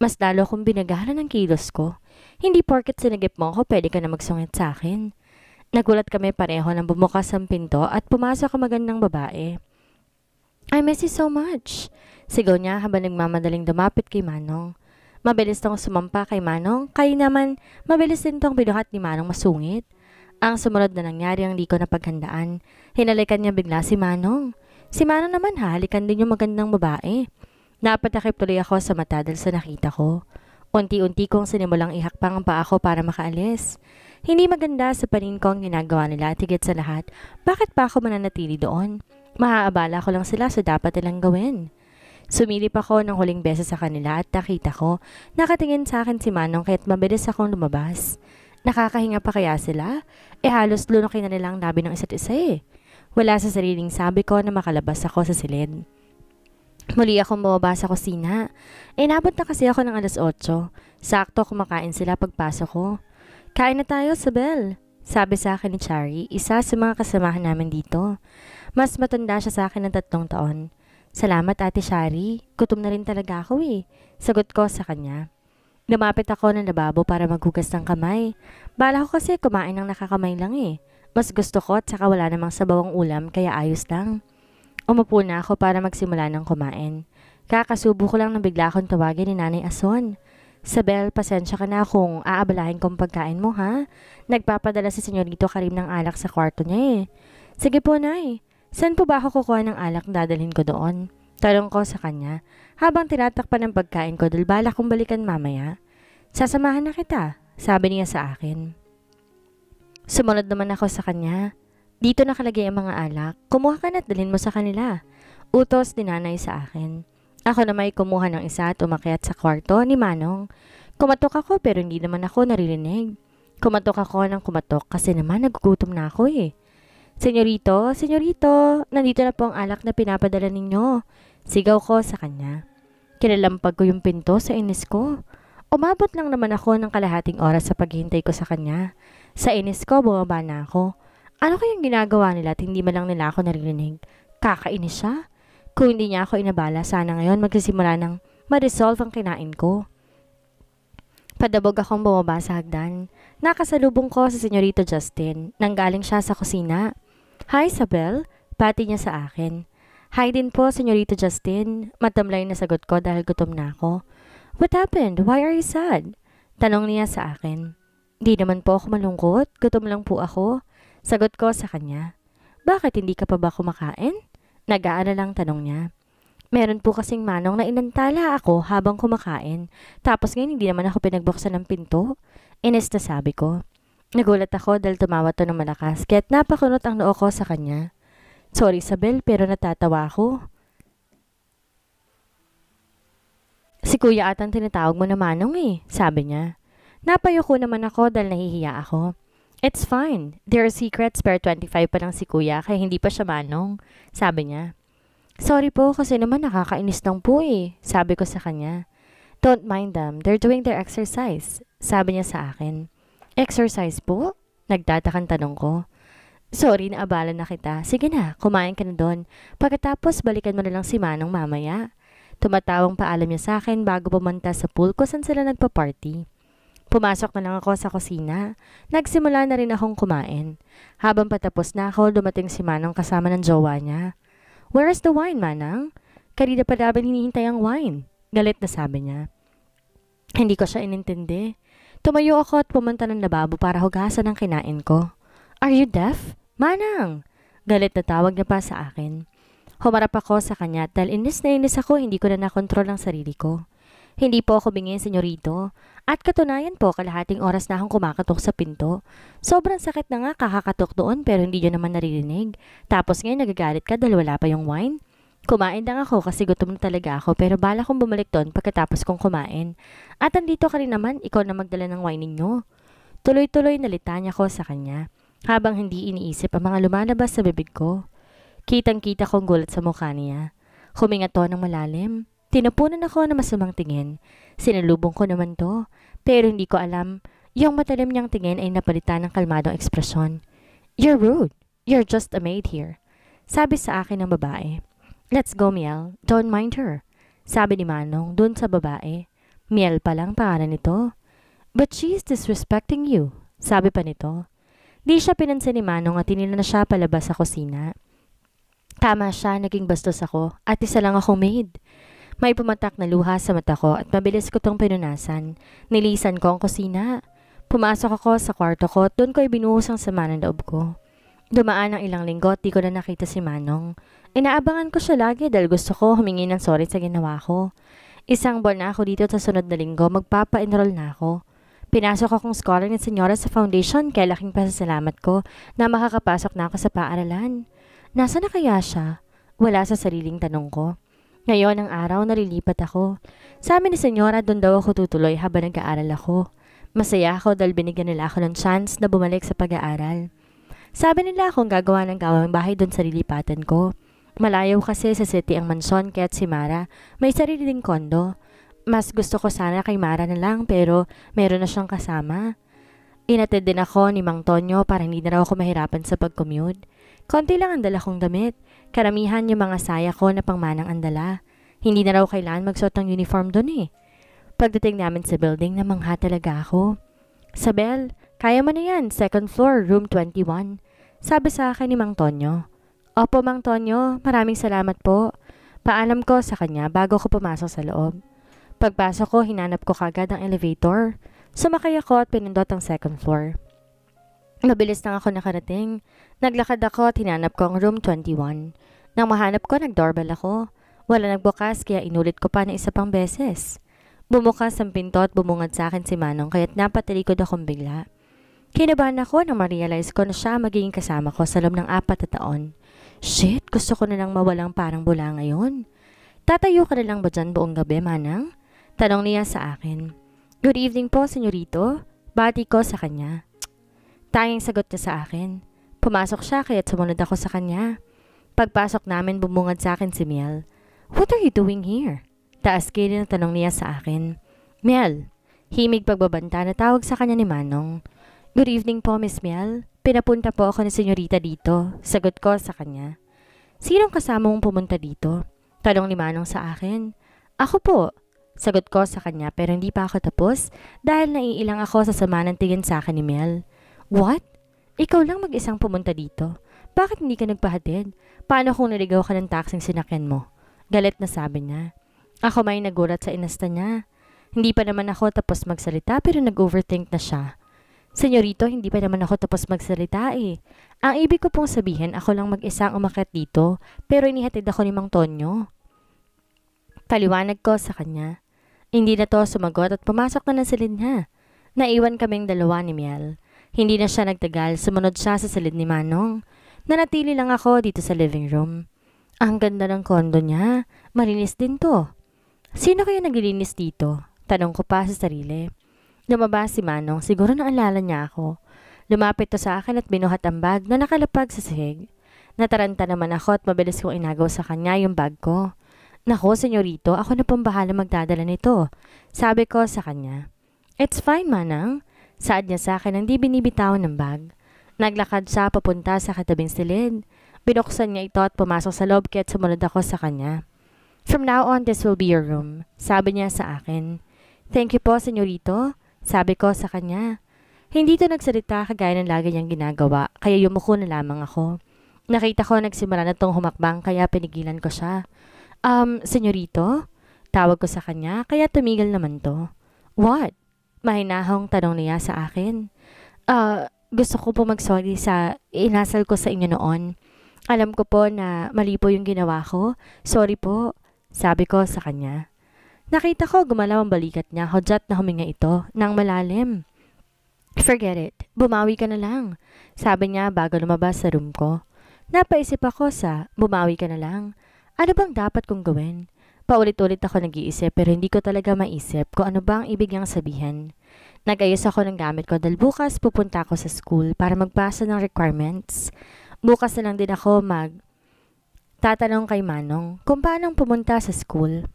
Mas lalo kong binagalan ng kilos ko. Hindi porket sinagip mo ako, pwede ka na magsungit sa akin. Nagulat kami pareho nang bumukas ang pinto at pumasok ang magandang babae. I miss you so much. Sigaw niya habang nagmamadaling dumapit kay Manong. Mabilis tong sumampa kay Manong, kaya naman mabilis din tong binuhat ni Manong masungit. Ang sumunod na nangyari ang di ko napaghandaan. Hinalikan niya bigla si Manong. Si Manong naman halikan din yung magandang babae. Napatakip tuloy ako sa mata dahil sa nakita ko. Unti-unti kong sinimulang ihakpang ang paa ko para makaalis. Hindi maganda sa panin ko ang ginagawa nila at higit sa lahat, bakit pa ako mananatili doon? Maaabala ko lang sila so dapat nilang gawin. Sumilip ako ng huling beses sa kanila at nakita ko, nakatingin sa akin si Manong kaya't mabilis akong lumabas. Nakakahinga pa kaya sila? Halos lunukin na nilang labi ng isa't isa eh. Wala sa sariling sabi ko na makalabas ako sa silid. Muli akong bumaba sa kusina. Inabot na kasi ako ng 8:00. Sakto kumakain sila pagpasok ko. Kain na tayo, Sabel. Sabi sa akin ni Chari, isa sa mga kasamahan namin dito. Mas matanda siya sa akin ng 3 taon. Salamat Ate Shari, gutom na rin talaga ako eh. Sagot ko sa kanya. Lumapit ako ng lababo para maghugas ng kamay. Bala ko kasi kumain ng nakakamay lang eh. Mas gusto ko at saka wala namang sabawang ulam kaya ayos lang. Umupo na ako para magsimula ng kumain. Kakasubo ko lang na bigla akong tawagin ni Nanay Ason. Sabel, pasensya ka na kung aabalahin kong pagkain mo ha. Nagpapadala si Senyorito Karim ng alak sa kwarto niya eh. Sige po, Nay. Saan po ba ako kukuha ng alak na dadalhin ko doon? Tanong ko sa kanya habang tinatakpan ng pagkain ko dahil balak kong balikan mamaya. Sasamahan na kita, sabi niya sa akin. Sumunod naman ako sa kanya. Dito nakalagay ang mga alak. Kumuha ka na at dalhin mo sa kanila. Utos ni Nanay sa akin. Ako na may kumuha ng isa at umakyat sa kwarto ni Manong. Kumatok ako pero hindi naman ako naririnig. Kumatok ako ng kumatok kasi naman nagugutom na ako eh. Senyorito, senyorito, nandito na po ang alak na pinapadala ninyo. Sigaw ko sa kanya. Kinalampag ko yung pinto sa inis ko. Umabot lang naman ako ng kalahating oras sa paghihintay ko sa kanya. Sa inis ko, bumaba na ako. Ano kayang ginagawa nila at hindi man lang nila ako naririnig? Kakainis siya? Kung hindi niya ako inabala, sana ngayon magsisimula ng ma-resolve ang kinain ko. Padabog akong bumaba sa hagdan. Nakasalubong ko si Senyorito Justin. Nanggaling siya sa kusina. Hi, Isabel. Pati niya sa akin. Hi din po, Senyorito Justin. Matamlay na sagot ko dahil gutom na ako. What happened? Why are you sad? Tanong niya sa akin. Di naman po ako malungkot. Gutom lang po ako. Sagot ko sa kanya. Bakit hindi ka pa ba kumakain? Nag-aalalang tanong niya. Meron po kasing manong na inantala ako habang kumakain. Tapos ngayon hindi naman ako pinagbuksan ng pinto. Inis na sabi ko. Nagulat ako dahil tumawa to ng malakas. Kaya't napakunot ang noo ko sa kanya. Sorry Isabel pero natatawa ako. Si kuya atang tinatawag mo na manong eh, sabi niya. Napayuko naman ako dahil nahihiya ako. It's fine. There are secrets pero 25 pa lang si kuya kaya hindi pa siya manong, sabi niya. Sorry po kasi naman nakakainis lang po eh, sabi ko sa kanya. Don't mind them, they're doing their exercise, sabi niya sa akin. Exercise po? Nagtatakang tanong ko. Sorry, naabala na kita. Sige na, kumain ka na doon. Pagkatapos, balikan mo na lang si Manong mamaya. Tumatawang paalam niya sa akin bago pumunta sa pool kung saan sila nagpa-party. Pumasok na lang ako sa kusina. Nagsimula na rin akong kumain. Habang patapos na ako, dumating si Manong kasama ng jowa niya. Where is the wine, Manang? Kanina pa namin hinihintay ang wine. Galit na sabi niya. Hindi ko siya inintindi. Tumayo ako at pumunta ng lababo para hugasan ang kinain ko. Are you deaf? Manang! Galit na tawag niya pa sa akin. Humarap ako sa kanya dahil inis na inis ako, hindi ko na nakontrol ang sarili ko. Hindi po ako bingin, senyorito. At katunayan po, kalahating oras na akong kumakatok sa pinto. Sobrang sakit na nga kakakatok doon pero hindi nyo naman naririnig. Tapos ngayon nagagalit ka dahil wala pa yung wine? Kumain lang ako kasi gutom na talaga ako pero bala kong bumalik doon pagkatapos kong kumain. At andito ka rin naman, ikaw na magdala ng wine ninyo. Tuloy-tuloy nalita niya ko sa kanya habang hindi iniisip ang mga lumalabas sa bibig ko. Kitang-kita kong gulat sa mukha niya. Huminga to ng malalim. Tinapunan ako na masamang tingin. Sinalubong ko naman to, pero hindi ko alam, yung matalim niyang tingin ay napalitan ng kalmadong ekspresyon. You're rude. You're just a maid here. Sabi sa akin ng babae. Let's go, Miel. Don't mind her. Sabi ni Manong dun sa babae. Miel pa lang pangalan nito. But she's disrespecting you. Sabi pa nito. Di siya pinansin ni Manong at tinila na siya palabas sa kusina. Tama siya, naging bastos ako at isa lang akong maid. May pumatak na luha sa mata ko at mabilis ko tong pinunasan. Nilisan ko ang kusina. Pumasok ako sa kwarto ko at doon ko ibinuhos ang sama ng loob ko. Dumaan ang ilang linggo at di ko na nakita si Manong. Inaabangan ko siya lagi dahil gusto ko humingi ng sorry sa ginawa ko. Isang buwan na ako dito sa sunod na linggo, magpapa-enroll na ako. Pinasok akong scholar ni Senyora sa foundation kaya laking pasasalamat ko na makakapasok na ako sa paaralan. Nasaan na kaya siya? Wala sa sariling tanong ko. Ngayon ang araw nalilipat ako. Sa amin ni Senyora doon daw ako tutuloy habang nag-aaral ako. Masaya ako dahil binigyan nila ako ng chance na bumalik sa pag-aaral. Sabi nila akong gagawa ng gawang bahay doon sa lilipatan ko. Malayo kasi sa city ang mansyon kaya't si Mara may sarili ding kondo. Mas gusto ko sana kay Mara na lang pero meron na siyang kasama. Inatid din ako ni Mang Tonyo para hindi na raw ako mahirapan sa pag-commute. Konti lang ang dala kong damit. Karamihan yung mga saya ko na pangmanang andala. Hindi na raw kailangan magsuot ng uniform doon eh. Pagdating namin sa building, namangha talaga ako. Sabel, kaya mo na yan, second floor, room 21. Sabi sa akin ni Mang Tonyo. Opo, Mang Tonyo, maraming salamat po. Paalam ko sa kanya bago ko pumasok sa loob. Pagpasok ko, hinanap ko kagad ang elevator. Sumakay ako at pinindot ang second floor. Mabilis lang ako nakarating. Naglakad ako at hinanap ko ang room 21. Nang mahanap ko, nag-doorbell ako. Wala nagbukas kaya inulit ko pa ng isa pang beses. Bumukas ang pinto at bumungad sa akin si Manong kaya't napatalikod akong bigla. Kinabahan ako nang ma-realize ko na siya magiging kasama ko sa loob ng 4 na taon. Shit, gusto ko na lang mawalang parang bula ngayon. Tatayo ka na lang ba dyan buong gabi, Manang? Tanong niya sa akin. Good evening po, senyorito. Bati ko sa kanya. Tanging sagot niya sa akin. Pumasok siya kaya't sumunod ako sa kanya. Pagpasok namin, bumungad sa akin si Miel. What are you doing here? Taas kili na tanong niya sa akin. Miel, himig pagbabanta na tawag sa kanya ni Manong. Good evening po, Miss Miel. Pinapunta po ako ni senyorita dito. Sagot ko sa kanya. Sinong kasama mong pumunta dito? Tanong ni Manong sa akin. Ako po. Sagot ko sa kanya pero hindi pa ako tapos dahil naiilang ako sa sama ng tingin sa akin ni Miel. What? Ikaw lang mag-isang pumunta dito? Bakit hindi ka nagpahatid? Paano kung naligaw ka ng taxing sinakyan mo? Galit na sabi niya. Ako may nagulat sa inasta niya. Hindi pa naman ako tapos magsalita pero nag-overthink na siya. Senyorito, hindi pa naman ako tapos magsalita eh. Ang ibig ko pong sabihin, ako lang mag-isang umakyat dito pero inihatid ako ni Mang Tonyo. Paliwanag ko sa kanya. Hindi na to sumagot at pumasok na ng silid niya. Naiwan kaming dalawa ni Miel. Hindi na siya nagtagal, sumunod siya sa silid ni Manong. Nanatili lang ako dito sa living room. Ang ganda ng kondo niya. Malinis din to. Sino kaya naglilinis dito? Tanong ko pa sa sarili. Lumabas si Manong, siguro naalala niya ako. Lumapit to sa akin at binuhat ang bag na nakalapag sa sahig. Nataranta naman ako at mabilis kong inagaw sa kanya yung bag ko. Nako, senyorito, ako na pong bahala magdadala nito. Sabi ko sa kanya. It's fine, Manang. Saad niya sa akin ang di binibitawan ng bag. Naglakad siya papunta sa katabing silid. Binuksan niya ito at pumasok sa loob kaya't sumunod ako sa kanya. From now on, this will be your room. Sabi niya sa akin. Thank you po, senyorito. Sabi ko sa kanya. Hindi to nagsalita kagaya ng lagi niyang ginagawa, kaya yumuko na lamang ako. Nakita ko nagsimula na tong humakbang kaya pinigilan ko siya. Senyorito? Tawag ko sa kanya kaya tumigil naman to. What? Mahinahong tanong niya sa akin. Gusto ko po mag-sorry sa inasal ko sa inyo noon. Alam ko po na mali po yung ginawa ko. Sorry po. Sabi ko sa kanya. Nakita ko gumalaw ang balikat niya, hudyat na huminga ito nang malalim. Forget it. Bumawi ka na lang. Sabi niya bago lumabas sa room ko. Napaisip ako sa bumawi ka na lang. Ano bang dapat kong gawin? Paulit-ulit ako nag-iisip pero hindi ko talaga maisip kung ano ba ang ibig niyang sabihin. Nag-ayos ako ng gamit ko dahil bukas pupunta ako sa school para magpasa ng requirements. Bukas na lang din ako tatanong kay Manong kung paano pumunta sa school.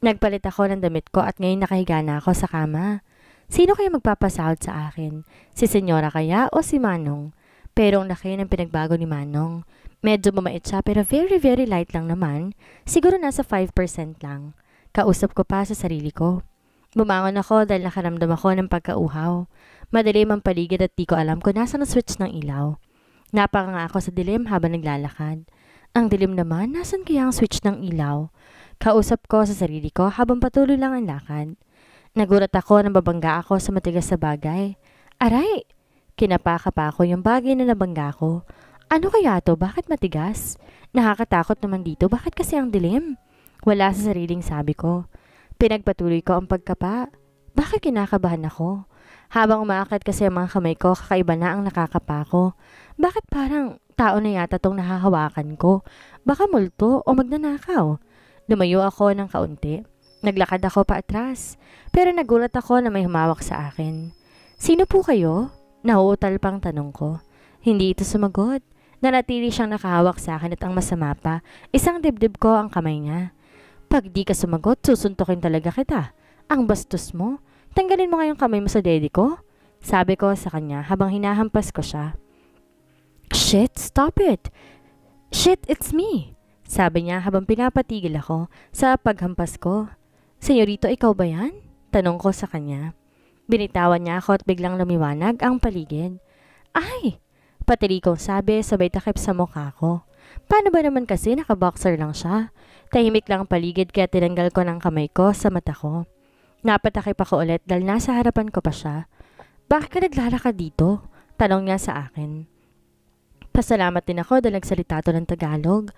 Nagpalit ako ng damit ko at ngayon nakahiga na ako sa kama. Sino kaya magpapasahod sa akin? Si Senyora kaya o si Manong? Pero ang laki ng pinagbago ni Manong. Medyo bumait siya pero very very light lang naman. Siguro nasa 5% lang. Kausap ko pa sa sarili ko. Bumangon ako dahil nakaramdam ako ng pagkauhaw. Madilim ang paligid at di ko alam kung nasa na switch ng ilaw. Napakanga ako sa dilim habang naglalakad. Ang dilim naman, nasan kaya ang switch ng ilaw? Kausap ko sa sarili ko habang patuloy lang ang lakad. Nagulat ako nang babangga ako sa matigas na bagay. Aray! Kinapaka pa ako yung bagay na nabangga ko. Ano kaya to? Bakit matigas? Nakakatakot naman dito. Bakit kasi ang dilim? Wala sa sariling sabi ko. Pinagpatuloy ko ang pagkapa. Bakit kinakabahan ako? Habang umaakit kasi ang mga kamay ko, kakaiba na ang nakakapa ko. Bakit parang tao na yata tong nahahawakan ko? Baka multo o magnanakaw? Lumayo ako ng kaunti. Naglakad ako pa atras. Pero nagulat ako na may humawak sa akin. Sino po kayo? Nauutal pang tanong ko. Hindi ito sumagot. Nanatili siyang nakahawak sa akin at ang masama pa, isang dibdib ko ang kamay niya. Pag di ka sumagot, susuntukin talaga kita. Ang bastos mo. Tanggalin mo ngayong kamay mo sa dede ko. Sabi ko sa kanya habang hinahampas ko siya. Shit, stop it. Shit, it's me. Sabi niya habang pinapatigil ako sa paghampas ko. Senyorito, ikaw ba yan? Tanong ko sa kanya. Binitawan niya ako at biglang lumiwanag ang paligid. Ay! Patili kong sabi sabay takip sa mukha ko. Paano ba naman kasi nakaboxer lang siya? Tahimik lang ang paligid kaya tinanggal ko ng kamay ko sa mata ko. Napatakip ako ulit dahil nasa harapan ko pa siya. Bakit ka naglalakad dito? Tanong niya sa akin. Pasalamat din ako dahil nagsalita to ng Tagalog.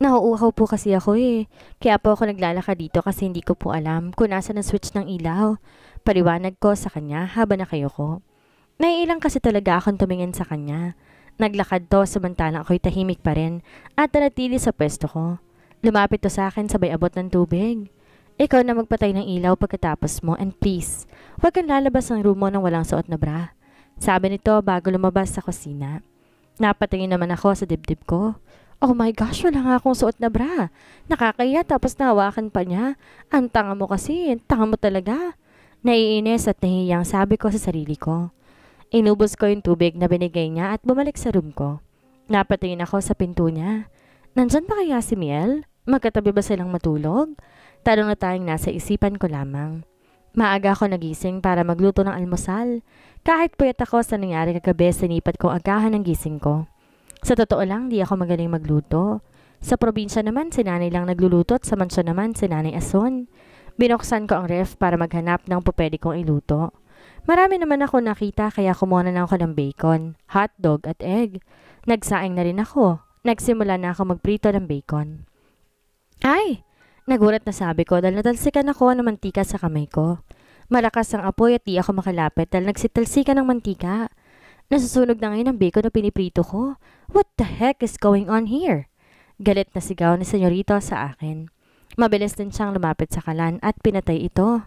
Nauuhaw po kasi ako Kaya po ako naglalakad dito kasi hindi ko po alam kung nasa na switch ng ilaw. Paliwanag ko sa kanya habang nakayuko. Naiilang kasi talaga akong tumingin sa kanya. Naglakad to samantalang ako'y tahimik pa rin at nanatili sa pwesto ko. Lumapit to sa akin sabay abot ng tubig. Ikaw na magpatay ng ilaw pagkatapos mo and please, huwag kang lalabas ng room mo nang walang suot na bra. Sabi nito bago lumabas sa kusina. Napatingin naman ako sa dibdib ko. Oh my gosh, wala nga akong suot na bra. Nakakaya tapos nahawakan pa niya. Ang tanga mo kasi, tanga mo talaga. Naiinis at nahihiyang sabi ko sa sarili ko. Inubos ko yung tubig na binigay niya at bumalik sa room ko. Napatingin ako sa pinto niya. Nandyan ba kaya si Miel? Magkatabi ba silang matulog? Tanong na tayong nasa isipan ko lamang. Maaga ako nagising para magluto ng almusal. Kahit puyat ako sa nangyari kagabi, sinipat kong agahan ng gising ko. Sa totoo lang, di ako magaling magluto. Sa probinsya naman, si nanay lang nagluluto at sa mansyon naman, si nanay ason. Binuksan ko ang ref para maghanap ng pupwede kong iluto. Marami naman ako nakita kaya kumuha na lang ako ng bacon, hotdog at egg. Nagsaing na rin ako. Nagsimula na ako magprito ng bacon. Ay! Nagulat na sabi ko dahil natalsikan ako ng mantika sa kamay ko. Malakas ang apoy at di ako makalapit dahil nagsitalsikan ng mantika. Nasusunog na ngayon ang bacon na piniprito ko. What the heck is going on here? Galit na sigaw ni senyorito sa akin. Mabilis din siyang lumapit sa kalan at pinatay ito.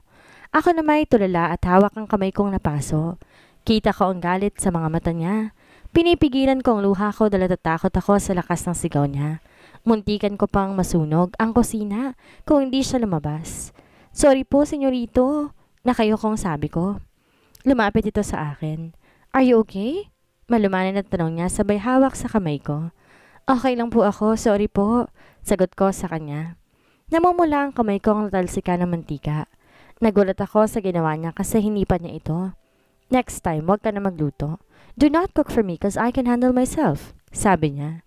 Ako na may tulala at hawak ang kamay kong napaso. Kita ko ang galit sa mga mata niya. Pinipigilan ko ang luha ko dahil natatakot ako sa lakas ng sigaw niya. Muntikan ko pang masunog ang kusina kung hindi siya lumabas. Sorry po, senyorito. Nakayokong sabi ko. Lumapit ito sa akin. Are you okay? Malumanan at tanong niya sabay hawak sa kamay ko. Okay lang po ako, sorry po. Sagot ko sa kanya. Namumula ang kamay ko ang natalsika ng mantika. Nagulat ako sa ginawa niya kasi hinipan niya ito. Next time, huwag ka na magluto. Do not cook for me cause I can handle myself, sabi niya.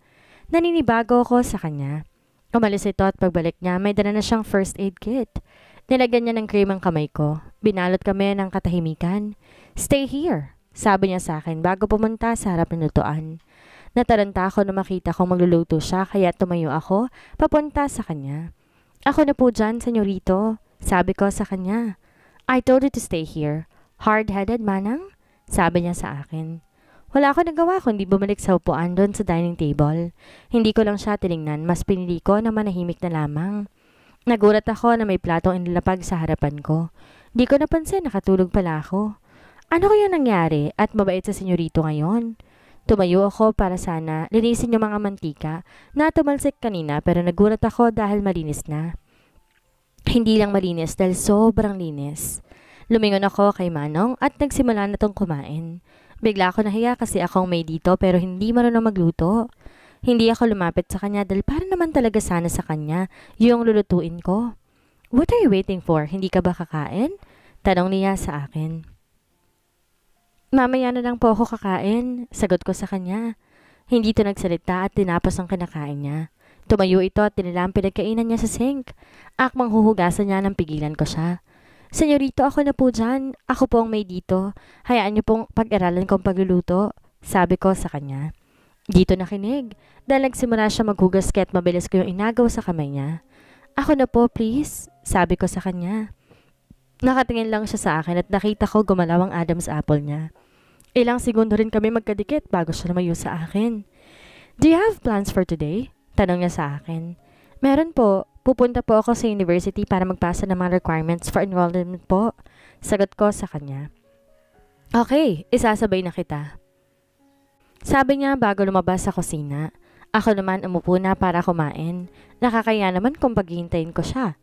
Naninibago ako sa kanya. Umalis ito at pagbalik niya, may dala na siyang first aid kit. Nilagyan niya ng cream ang kamay ko. Binalot kami ng katahimikan. Stay here, sabi niya sa akin bago pumunta sa harap ng lutuan. Nataranta ako na makita kong magluluto siya kaya tumayo ako papunta sa kanya. Ako na po dyan, senyorito, sabi ko sa kanya. I told you to stay here. Hard-headed, manang? Sabi niya sa akin. Wala ako nagawa kundi bumalik sa upuan doon sa dining table. Hindi ko lang siya tinignan, mas pinili ko na manahimik na lamang. Nagulat ako na may platong inilapag sa harapan ko. Di ko napansin, nakatulog pala ako. Ano kaya nangyari at mabait sa senyorito ngayon? Tumayo ako para sana linisin yung mga mantika na tumalsik kanina pero nagulat ako dahil malinis na. Hindi lang malinis dahil sobrang linis. Lumingon ako kay Manong at nagsimula na tong kumain. Bigla ako nahiya kasi akong may dito pero hindi marunong magluto. Hindi ako lumapit sa kanya dahil para naman talaga sana sa kanya yung lulutuin ko. What are you waiting for? Hindi ka ba kakain? Tanong niya sa akin. Mamaya na lang po ako kakain, sagot ko sa kanya. Hindi ito nagsalita at tinapos ang kinakain niya. Tumayo ito at tinila ang pinagkainan niya sa sink. Akmang huhugasan niya nang pigilan ko siya. Senyorito, ako na po dyan. Ako po ang may dito. Hayaan niyo pong pag-aralan kong pagluluto, sabi ko sa kanya. Dito nakinig. Dahil nagsimula siya maghugas kaya't mabilis ko yung inagaw sa kamay niya. Ako na po, please, sabi ko sa kanya. Nakatingin lang siya sa akin at nakita ko gumalaw ang Adam's apple niya. Ilang segundo rin kami magkadikit bago siya lumayo sa akin. Do you have plans for today? Tanong niya sa akin. Meron po. Pupunta po ako sa university para magpasa ng mga requirements for enrollment po. Sagot ko sa kanya. Okay, isasabay na kita. Sabi niya bago lumabas sa kusina. Ako naman umupo na para kumain. Nakakaya naman kung paghihintayin ko siya.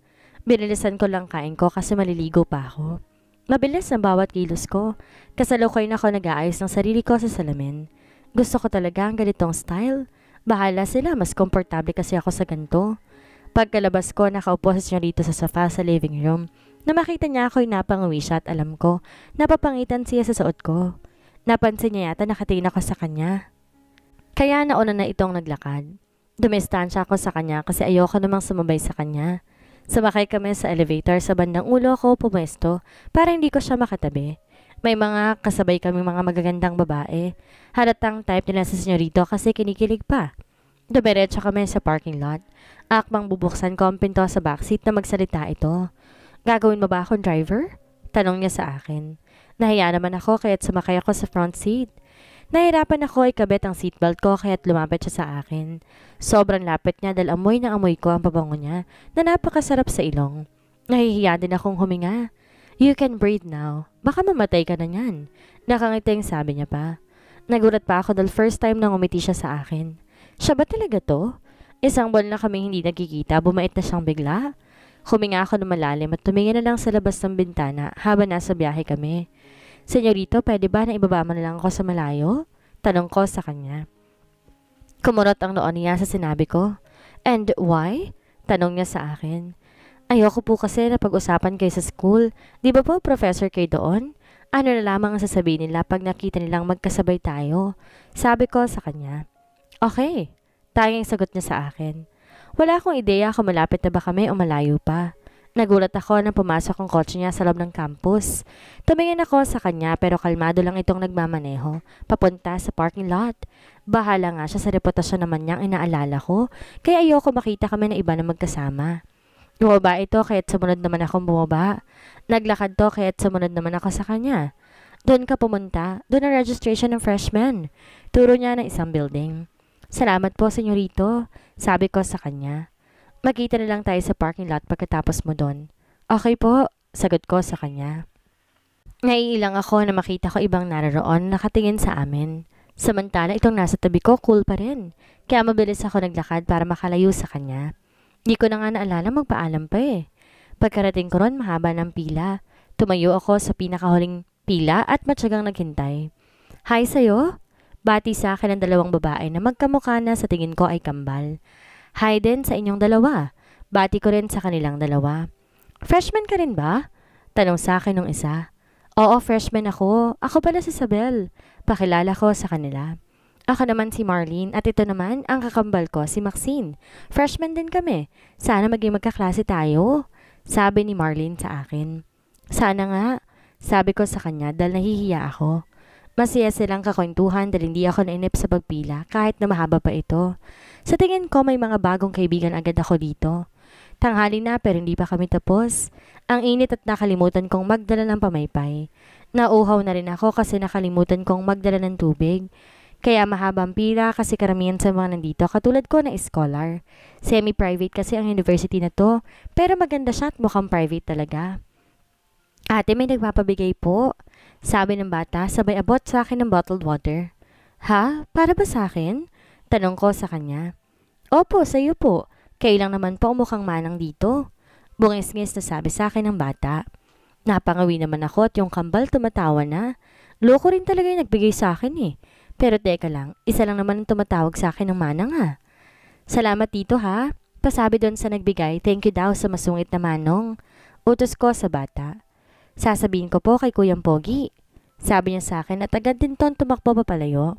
Binilisan ko lang kain ko kasi maliligo pa ako. Mabilis ang bawat kilos ko. Kasalukuyan ako nag-aayos ng sarili ko sa salamin. Gusto ko talaga ang ganitong style. Bahala sila, mas komportable kasi ako sa ganito. Pagkalabas ko, nakaupo si senyorito sa sofa sa living room. Na makita niya ako'y napanguwi siya at alam ko, napapangitan siya sa suot ko. Napansin niya yata nakatingin ako sa kanya. Kaya nauna na itong naglakad. Dumistansya ako sa kanya kasi ayoko namang sumabay sa kanya. Sumakay kami sa elevator sa bandang ulo ko pumesto para hindi ko siya makatabi. May mga kasabay kaming mga magagandang babae. Halatang type nila sa senyorito kasi kinikilig pa. Dumiretso kami sa parking lot. Akmang bubuksan ko ang pinto sa backseat na magsalita ito. Gagawin mo ba akong driver? Tanong niya sa akin. Nahiya naman ako kaya't sumakay ako sa front seat. Nahirapan ako ikabit ang seatbelt ko kaya't lumapit siya sa akin. Sobrang lapit niya dahil amoy na amoy ko ang pabango niya na napakasarap sa ilong. Nahihiya din akong huminga. You can breathe now. Baka mamatay ka na niyan. Nakangiting sabi niya pa. Nagulat pa ako dahil first time nang umiti siya sa akin. Siya ba talaga to? Isang buwan na kami hindi nagkikita, bumait na siyang bigla. Huminga ako ng malalim at tumingin na lang sa labas ng bintana habang nasa biyahe kami. Senyorito, pwede ba na ibaba mo na lang ako sa malayo? Tanong ko sa kanya. Kumurot ang noon niya sa sinabi ko. And why? Tanong niya sa akin. Ayoko po kasi na pag-usapan kayo sa school. Di ba po professor kayo doon? Ano na lamang ang sasabihin nila pag nakita nilang magkasabay tayo? Sabi ko sa kanya. Okay. Tanging sagot niya sa akin. Wala akong ideya kung malapit na ba kami o malayo pa. Nagulat ako nang pumasok ang kotse niya sa loob ng campus. Tumingin ako sa kanya pero kalmado lang itong nagmamaneho, papunta sa parking lot. Bahala nga siya sa reputasyon naman niyang inaalala ko, kaya ayoko makita kami na iba na magkasama. Bumaba ito kaya't sumunod naman akong bumaba. Naglakad to kaya't sumunod naman ako sa kanya. Doon ka pumunta, doon ang registration ng freshman. Turo niya ng isang building. Salamat po, senyorito, sabi ko sa kanya. Magkita na lang tayo sa parking lot pagkatapos mo doon. Okay po, sagot ko sa kanya. Naiilang ako na makita ko ibang naroon nakatingin sa amin. Samantala itong nasa tabi ko cool pa rin. Kaya mabilis ako naglakad para makalayo sa kanya. Di ko na nga naalala magpaalam pa eh. Pagkarating ko ron mahaba ng pila. Tumayo ako sa pinakahuling pila at matyagang naghintay. Hi sa'yo? Bati sa akin ang dalawang babae na magkamukha na sa tingin ko ay kambal. Hi din sa inyong dalawa. Bati ko rin sa kanilang dalawa. Freshman ka rin ba? Tanong sa akin ng isa. Oo, freshman ako. Ako pala si Isabel. Pakilala ko sa kanila. Ako naman si Marlene at ito naman ang kakambal ko si Maxine. Freshman din kami. Sana maging magkaklase tayo. Sabi ni Marlene sa akin. Sana nga. Sabi ko sa kanya dahil nahihiya ako. Masaya silang kakwentuhan dahil hindi ako nainip sa pagpila kahit na mahaba pa ito. Sa tingin ko may mga bagong kaibigan agad ako dito. Tanghali na pero hindi pa kami tapos. Ang init at nakalimutan kong magdala ng pamaypay. Nauhaw na rin ako kasi nakalimutan kong magdala ng tubig. Kaya mahabang pila kasi karamihan sa mga nandito katulad ko na scholar. Semi-private kasi ang university na to pero maganda siya at mukhang private talaga. Ate, may nagpapabigay po. Sabi ng bata, sabay abot sa akin ng bottled water. Ha? Para ba sa akin? Tanong ko sa kanya. Opo, sa'yo po. Kayo lang naman po mukhang manang dito. Bungis-ngis na sabi sa akin ng bata. Napangawi naman ako at yung kambal tumatawa na. Loko rin talaga yung nagbigay sa akin eh. Pero teka lang, isa lang naman ang tumatawag sa akin ng manang ha. Salamat dito ha. Pasabi doon sa nagbigay, thank you daw sa masungit na manong. Utos ko sa bata. Sasabihin ko po kay Kuyang Pogi. Sabi niya sa akin at agad din ton tumakbo papalayo.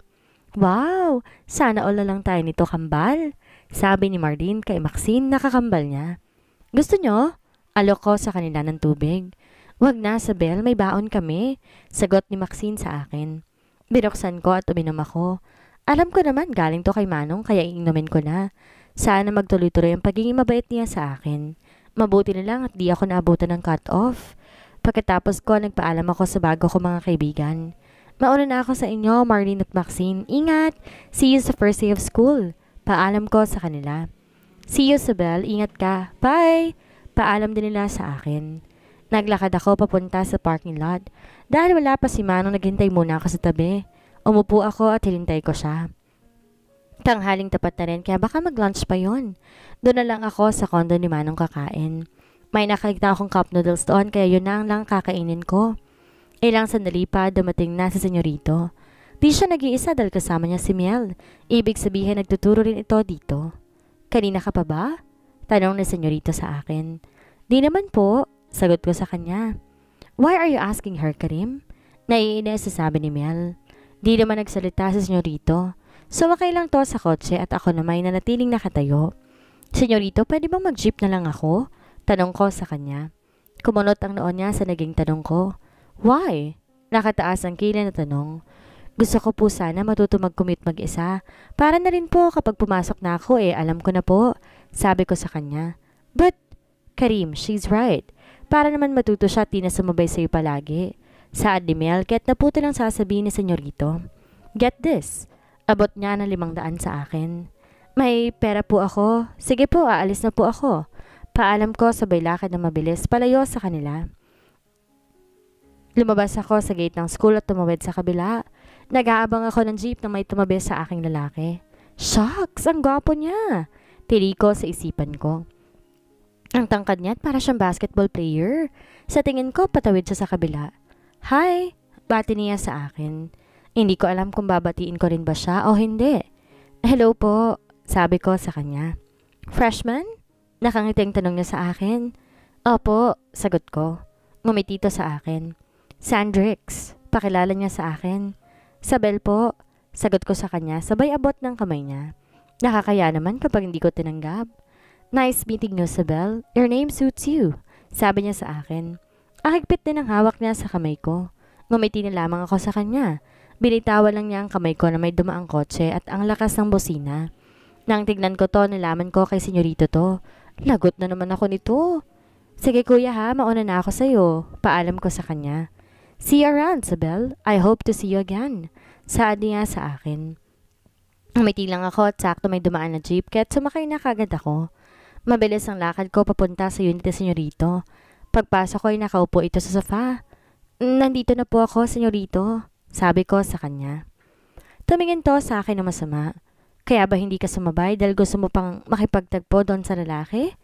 Wow! Sana all na lang tayo nito kambal. Sabi ni Marlene kay Maxine nakakambal niya. Gusto nyo? Alok ko sa kanila ng tubig. Wag na, Isabel, may baon kami. Sagot ni Maxine sa akin. Binuksan ko at uminom ako. Alam ko naman galing to kay Manong kaya iinumin ko na. Sana magtuloy-tuloy ang pagiging mabait niya sa akin. Mabuti na lang at di ako naabutan ng cut-off. Pagkatapos ko, nagpaalam ako sa bago ko mga kaibigan. Mauna na ako sa inyo, Marlene at Maxine. Ingat! See you sa first day of school. Paalam ko sa kanila. See you, Isabel. Ingat ka. Bye! Paalam din nila sa akin. Naglakad ako papunta sa parking lot. Dahil wala pa si Manong, naghintay muna ako sa tabi. Umupo ako at hinintay ko siya. Tanghaling tapat na rin, kaya baka mag-lunch pa yon. Doon na lang ako sa condo ni Manong kakain. May nakikita akong cup noodles doon kaya yun na ang lang kakainin ko. Ilang sandali pa dumating na si senyorito. Di siya nag-iisa dahil kasama niya si Miel. Ibig sabihin nagtuturo rin ito dito. Kanina ka pa ba? Tanong ni senyorito sa akin. Di naman po, sagot ko sa kanya. Why are you asking her, Karim? Naiinis sabi ni Mel. Di naman nagsalita si senyorito. Sumakay lang to sa kotse at ako naman nanatiling nakatayo. Senyorito, pwede bang mag-jeep na lang ako? Tanong ko sa kanya. Kumunot ang noon niya sa naging tanong ko. Why? Nakataas ang kilay na tanong. Gusto ko po sana matuto mag-commute mag-isa. Para na rin po kapag pumasok na ako alam ko na po. Sabi ko sa kanya. But, Karim, she's right. Para naman matuto siya at di na sumabay sa'yo palagi. Saad ni Mel, kaya't naputo lang sasabihin ni senyorito. Get this. Abot niya ng 500 sa akin. May pera po ako. Sige po, aalis na po ako. Paalam ko sabay lakad na mabilis palayo sa kanila. Lumabas ako sa gate ng school at tumawid sa kabila. Nag-aabang ako ng jeep na may tumabi sa aking lalaki. Shucks! Ang gwapo niya! Tili ko sa isipan ko. Ang tangkad niya at para siyang basketball player. Sa tingin ko, patawid siya sa kabila. Hi! Bati niya sa akin. Hindi ko alam kung babatiin ko rin ba siya o hindi. Hello po, sabi ko sa kanya. Freshman? Nakangiting tanong niya sa akin. Opo, sagot ko. Ngumiti to sa akin. Sandrix, pakilala niya sa akin. Sabel po, sagot ko sa kanya sabay abot ng kamay niya. Nakakaya naman kapag hindi ko tinanggap. Nice meeting you, Sabel. Your name suits you, sabi niya sa akin. Ahigpit din ang hawak niya sa kamay ko. Ngumiti na lamang ako sa kanya. Binitawan lang niya ang kamay ko na may dumaang kotse at ang lakas ng bosina. Nang tignan ko to, nalaman ko kay senyorito to. Lagot na naman ako nito. Sige kuya ha, mauna na ako sa'yo. Paalam ko sa kanya. See you around, Sabel. I hope to see you again. Saad niya sa akin. Umiti lang ako at sakto may dumaan na jeep kaya't sumakay na kagad ako. Mabilis ang lakad ko papunta sa unit ni senyorito. Pagpasok ko ay nakaupo ito sa sofa. Nandito na po ako, senyorito. Sabi ko sa kanya. Tumingin to sa akin na masama. Kaya ba hindi ka sumabay dahil gusto mo pang makipagtagpo doon sa lalaki?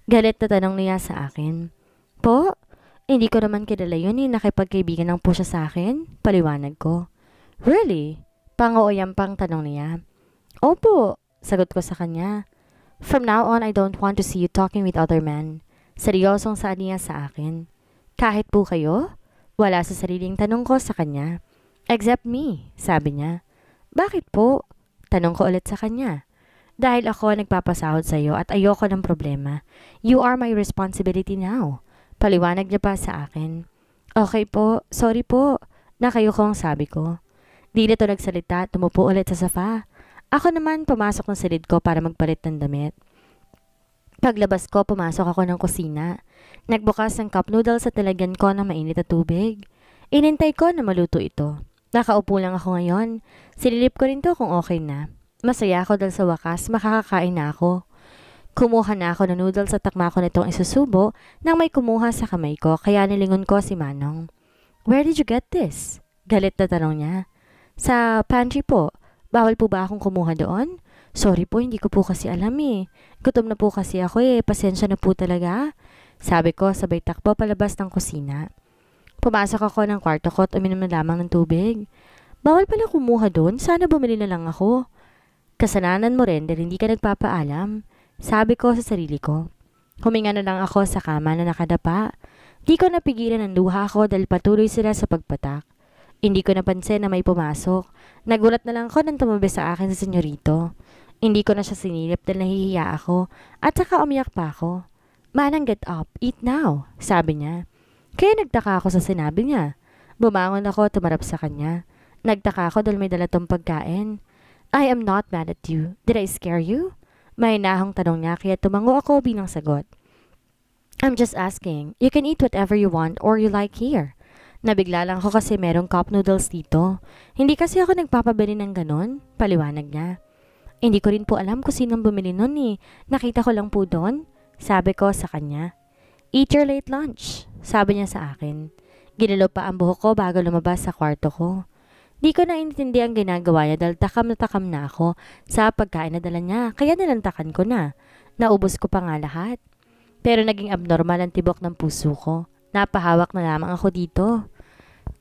Galit na tanong niya sa akin. Po? Hindi ko naman kilala yun nakipagkaibigan lang po siya sa akin. Paliwanag ko. Really? Panguoyam pang tanong niya. Opo, sagot ko sa kanya. From now on, I don't want to see you talking with other men. Seryosong saad niya sa akin. Kahit po kayo? Wala sa sariling tanong ko sa kanya. Except me, sabi niya. Bakit po? Tanong ko ulit sa kanya. Dahil ako nagpapasahod sa iyo at ayoko ng problema. You are my responsibility now. Paliwanag niya pa sa akin. Okay po, sorry po. Nakayo kong sabi ko. Di na to nagsalita, tumupo ulit sa sofa. Ako naman pumasok ng silid ko para magpalit ng damit. Paglabas ko, pumasok ako ng kusina. Nagbukas ng cup noodles at talagyan ko ng mainit na tubig. Inintay ko na maluto ito. Nakaupo lang ako ngayon. Sililip ko rin to kung okay na. Masaya ako dahil sa wakas makakakain na ako. Kumuha na ako ng noodles at takma ko nitong isusubo nang may kumuha sa kamay ko kaya nilingon ko si Manong. Where did you get this? Galit na tanong niya. Sa pantry po. Bawal po ba akong kumuha doon? Sorry po, hindi ko po kasi alam Gutom na po kasi ako pasensya na po talaga. Sabi ko sabay takbo palabas ng kusina. Pumasok ako ng kwarto ko at uminom na lamang ng tubig. Bawal pala kumuha doon, sana bumili na lang ako. Kasalanan mo rin dahil hindi ka nagpapaalam. Sabi ko sa sarili ko. Huminga na lang ako sa kama na nakadapa. Di ko napigilan ang luha ko dahil patuloy sila sa pagpatak. Hindi ko napansin na may pumasok. Nagulat na lang ako nang tumabi sa akin si senyorito. Hindi ko na siya sinilip dahil nahihiya ako at saka umiyak pa ako. Manang, get up, eat now, sabi niya. Kaya nagtaka ako sa sinabi niya. Bumangon ako at tumarap sa kanya. Nagtaka ako dahil may dala tong pagkain. I am not mad at you. Did I scare you? May nahong tanong niya kaya tumango ako bilang sagot. I'm just asking. You can eat whatever you want or you like here. Nabigla lang ako kasi merong cup noodles dito. Hindi kasi ako nagpapabili ng ganon, paliwanag niya. Hindi ko rin po alam kung sinong bumili nun Nakita ko lang po doon. Sabi ko sa kanya. Eat your late lunch, sabi niya sa akin. Ginalo pa ang buhok ko bago lumabas sa kwarto ko. Di ko naintindi ang ginagawa niya dahil takam na ako sa pagkain na dala niya kaya nilantakan ko na. Naubos ko pa nga lahat. Pero naging abnormal ang tibok ng puso ko. Napahawak na lamang ako dito.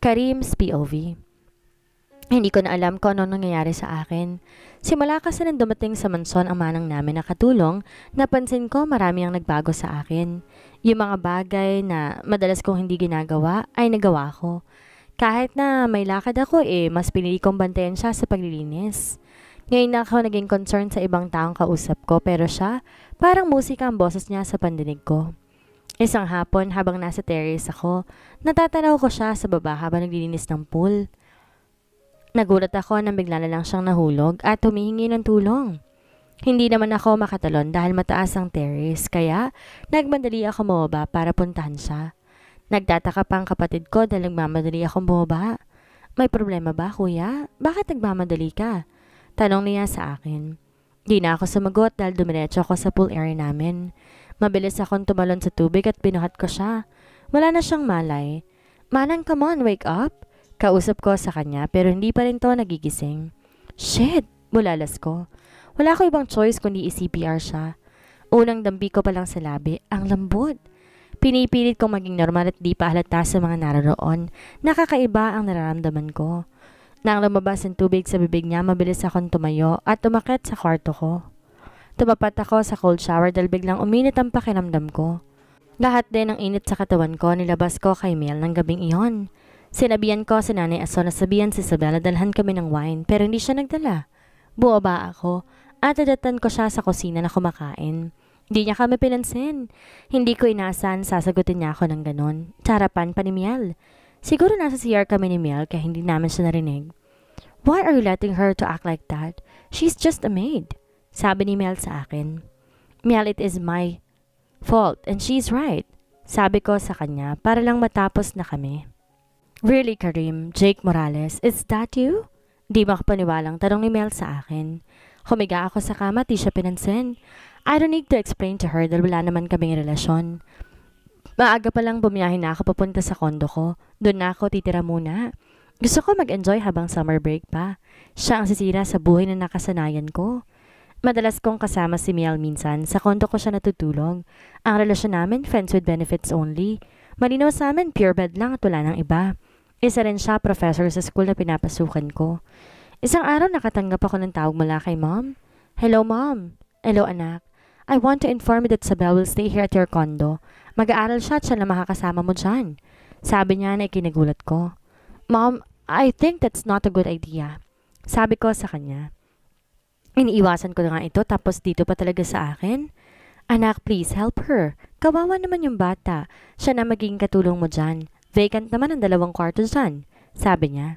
Karim's POV. Hindi ko na alam kung ano nangyayari sa akin. Simula kasi nang dumating sa mansyon ang manang namin na katulong, napansin ko marami ang nagbago sa akin. Yung mga bagay na madalas kong hindi ginagawa ay nagawa ko. Kahit na may lakad ako mas pinili kong bantayan siya sa paglilinis. Ngayon na ako naging concern sa ibang taong kausap ko pero siya, parang musika ang boses niya sa pandinig ko. Isang hapon habang nasa terrace ako, natatanaw ko siya sa baba habang naglilinis ng pool. Nagulat ako nang bigla na lang siyang nahulog at humihingi ng tulong. Hindi naman ako makatalon dahil mataas ang terrace kaya nagmadali ako bumaba para puntahan siya. Nagtataka pa ang kapatid ko dahil nagmamadali akong bumaba. May problema ba kuya? Bakit nagmamadali ka? Tanong niya sa akin. Di na ako sumagot dahil dumiretso ako sa pool area namin. Mabilis akong tumalon sa tubig at binuhat ko siya. Wala na siyang malay. Manang, come on, wake up! Kausap ko sa kanya pero hindi pa rin to nagigising. Shit! Bulalas ko. Wala ko ibang choice kundi i-CPR siya. Unang dambi ko pa lang sa labi, ang lambot. Pinipilit kong maging normal at di pa halata sa mga naroon. Nakakaiba ang nararamdaman ko. Nang lumabas ang tubig sa bibig niya, mabilis akong tumayo at umakyat sa kwarto ko. Tumapat ako sa cold shower dahil biglang uminit ang pakiramdam ko. Lahat din ng init sa katawan ko nilabas ko kay Mel ng gabing iyon. Sinabihan ko si Nanay Aso na sabihan si Isabel na dalhan kami ng wine pero hindi siya nagdala. Buwaba ako at adatan ko siya sa kusina na kumakain. Di niya kami pinansin. Hindi ko inaasahan sasagutin niya ako ng ganon. Tsarapan pa ni Miel. Siguro nasa CR kami ni Miel kaya hindi namin siya narinig. Why are you letting her to act like that? She's just a maid. Sabi ni Miel sa akin. Miel, it is my fault and she's right. Sabi ko sa kanya para lang matapos na kami. Really, Karim? Jake Morales, is that you? Di makapaniwalang tanong ni Mel sa akin. Humiga ako sa kama at di siya pinansin. I don't need to explain to her dahil wala naman kaming relasyon. Maaga pa lang bumiyahin na ako papunta sa kondo ko. Doon na ako titira muna. Gusto ko mag-enjoy habang summer break pa. Siya ang sisira sa buhay na nakasanayan ko. Madalas kong kasama si Miel minsan. Sa kondo ko siya natutulog. Ang relasyon namin, friends with benefits only. Malinaw sa amin, pure bed lang at wala nang iba. Isa rin siya professor sa school na pinapasukan ko. Isang araw nakatanggap ako ng tawag mula kay Mom. Hello, Mom. Hello, anak. I want to inform you that Isabel will stay here at your condo. Mag-aaral siya at siya na makakasama mo dyan. Sabi niya na ikinagulat ko. Mom, I think that's not a good idea. Sabi ko sa kanya. Iniiwasan ko na nga ito tapos dito pa talaga sa akin. Anak, please help her. Kawawa naman yung bata. Siya na magiging katulong mo dyan. Vacant naman ang 2 kwarto dyan. Sabi niya.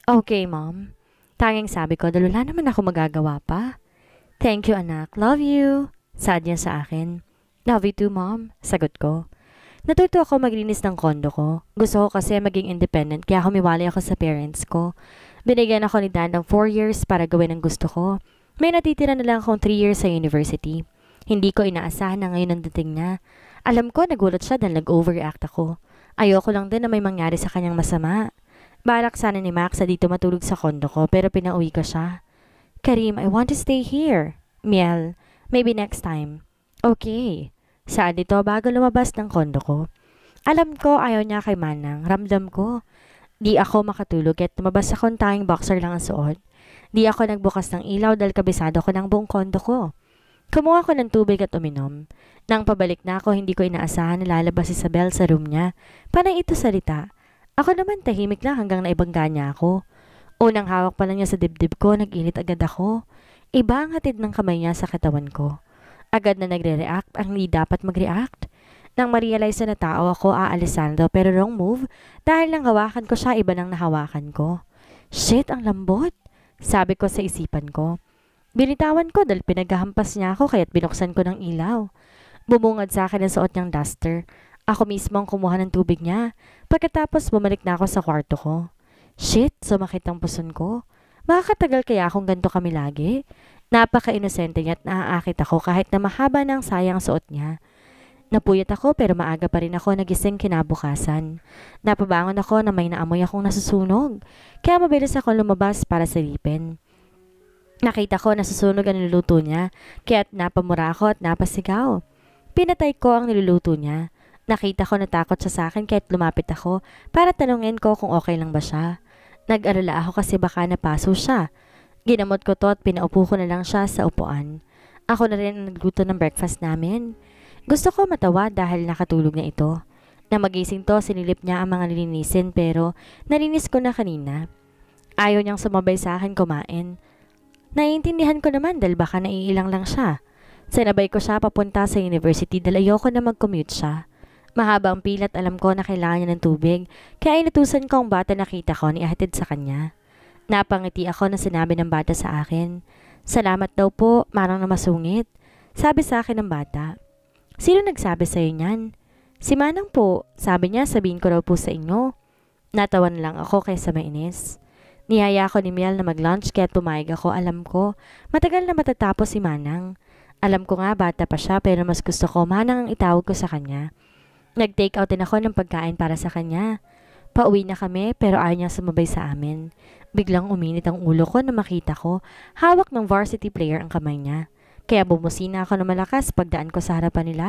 Okay, Mom. Tanging sabi ko dahil wala naman ako magagawa pa. Thank you, anak. Love you. Saad niya sa akin. Love you too, Mom. Sagot ko. Natuto ako maglinis ng kondo ko. Gusto ko kasi maging independent kaya humiwalay ako sa parents ko. Binigyan ako ni Dan ng 4 years para gawin ang gusto ko. May natitira na lang akong 3 years sa university. Hindi ko inaasahan na ngayon ang dating na. Alam ko nagulat siya dahil nag-overreact ako. Ayoko lang din na may mangyari sa kanyang masama. Balak sana ni Max na dito matulog sa kondo ko pero pinauwi ko siya. Karim, I want to stay here. Miel, maybe next time. Okay. Saan dito bago lumabas ng kondo ko? Alam ko ayaw niya kay Manang. Ramdam ko. Di ako makatulog at lumabas akong tanging boxer lang ang suot. Di ako nagbukas ng ilaw dahil kabisado ko ng buong kondo ko. Kumuha ko ng tubig at uminom. Nang pabalik na ako, hindi ko inaasahan na lalabas si Isabel sa room niya. Panay ito salita. Ako naman tahimik lang hanggang naibangga niya ako. Unang hawak pa lang niya sa dibdib ko, nag-init agad ako. Iba ang hatid ng kamay niya sa katawan ko. Agad na nagre-react ang hindi dapat mag-react. Nang ma-realize na tao ako, aalisando pero wrong move dahil nang hawakan ko siya, iba nang nahawakan ko. Shit, ang lambot! Sabi ko sa isipan ko. Binitawan ko dahil pinaghahampas niya ako kaya't binuksan ko ng ilaw. Bumungad sa akin ang suot niyang duster. Ako mismo ang kumuha ng tubig niya. Pagkatapos bumalik na ako sa kwarto ko. Shit, sumakit ang puson ko. Makakatagal kaya akong ganito kami lagi? Napaka-inosente niya at naaakit ako kahit na mahaba ng sayang suot niya. Napuyat ako pero maaga pa rin ako nagising kinabukasan. Napabangon ako na may naamoy akong nasusunog. Kaya mabilis ako lumabas para silipin. Nakita ko na susunog ang niluluto niya, kaya't napamura ako at napasigaw. Pinatay ko ang niluluto niya. Nakita ko natakot siya sa akin kaya't lumapit ako para tanungin ko kung okay lang ba siya. Nag-alala ako kasi baka napaso siya. Ginamot ko to at pinaupo ko na lang siya sa upuan. Ako na rin ang nagluto ng breakfast namin. Gusto ko matawa dahil nakatulog na ito. Na magising to, sinilip niya ang mga lilinisin pero nalinis ko na kanina. Ayaw niyang sumabay sa akin kumain. Naiintindihan ko naman dahil baka naiilang lang siya. Sinabay ko siya papunta sa university dahil ayoko na mag-commute siya. Mahaba ang pila at alam ko na kailangan niya ng tubig kaya inutusan ko ang bata na kita ko ni ihatid sa kanya. Napangiti ako na sinabi ng bata sa akin. Salamat daw po, marang na masungit. Sabi sa akin ng bata. Sino nagsabi sa'yo niyan? Si Manang po, sabi niya sabihin ko raw po sa inyo. Natawan lang ako kaysa mainis. Niyaya ako ni Miel na mag-lunch kaya't pumayag ako, alam ko. Matagal na matatapos si Manang. Alam ko nga bata pa siya pero mas gusto ko Manang ang itawag ko sa kanya. Nag-take out din ako ng pagkain para sa kanya. Pauwi na kami pero ayaw niya sumabay sa amin. Biglang uminit ang ulo ko na makita ko hawak ng varsity player ang kamay niya. Kaya bumusina ako ng malakas pagdaan ko sa harapan nila.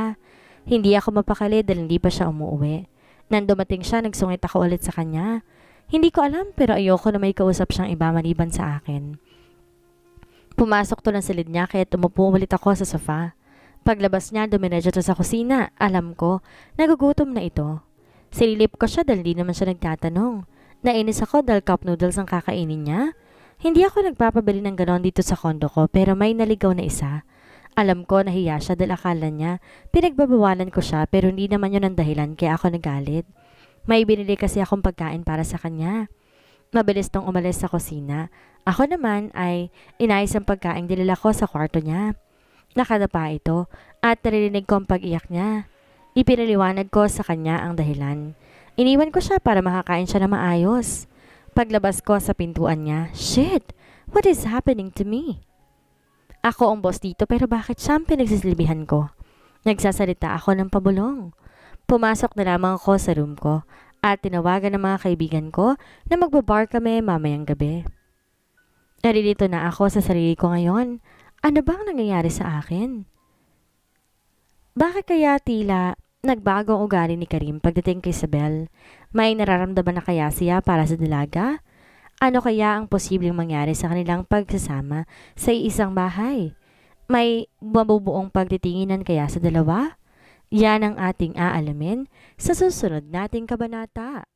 Hindi ako mapakali dahil hindi pa siya umuwi. Nang dumating siya, nagsungit ako ulit sa kanya. Hindi ko alam pero ayoko na may kausap siyang iba maliban sa akin. Pumasok to ng silid niya kaya tumupo ulit ako sa sofa. Paglabas niya, dumiretso to sa kusina. Alam ko, nagugutom na ito. Sililip ko siya dahil di naman siya nagtatanong. Nainis ako dahil cup noodles ang kakainin niya. Hindi ako nagpapabili ng ganon dito sa kondo ko pero may naligaw na isa. Alam ko nahiya siya dahil akala niya pinagbabawalan ko siya pero hindi naman yun ang dahilan kaya ako nagalit. May binili kasi akong pagkain para sa kanya. Mabilis tong umalis sa kusina. Ako naman ay inayos ang pagkain dinala ko sa kwarto niya. Nakadapa ito at naririnig ko ang pag-iyak niya. Ipinaliwanag ko sa kanya ang dahilan. Iniwan ko siya para makakain siya na maayos. Paglabas ko sa pintuan niya, shit! What is happening to me? Ako ang boss dito pero bakit siya ang pinagsisilbihan ko? Nagsasalita ako ng pabulong. Pumasok na lamang ako sa room ko at tinawagan ng mga kaibigan ko na magbabar kami mamayang gabi. Narilito na ako sa sarili ko ngayon. Ano bang nangyayari sa akin? Bakit kaya tila nagbago ang ugali ni Karim pagdating kay Isabel? May nararamdaman na kaya siya para sa dalaga? Ano kaya ang posibleng mangyari sa kanilang pagsasama sa isang bahay? May mabubuong pagtitinginan kaya sa dalawa? Yan ang ating aalamin sa susunod nating kabanata.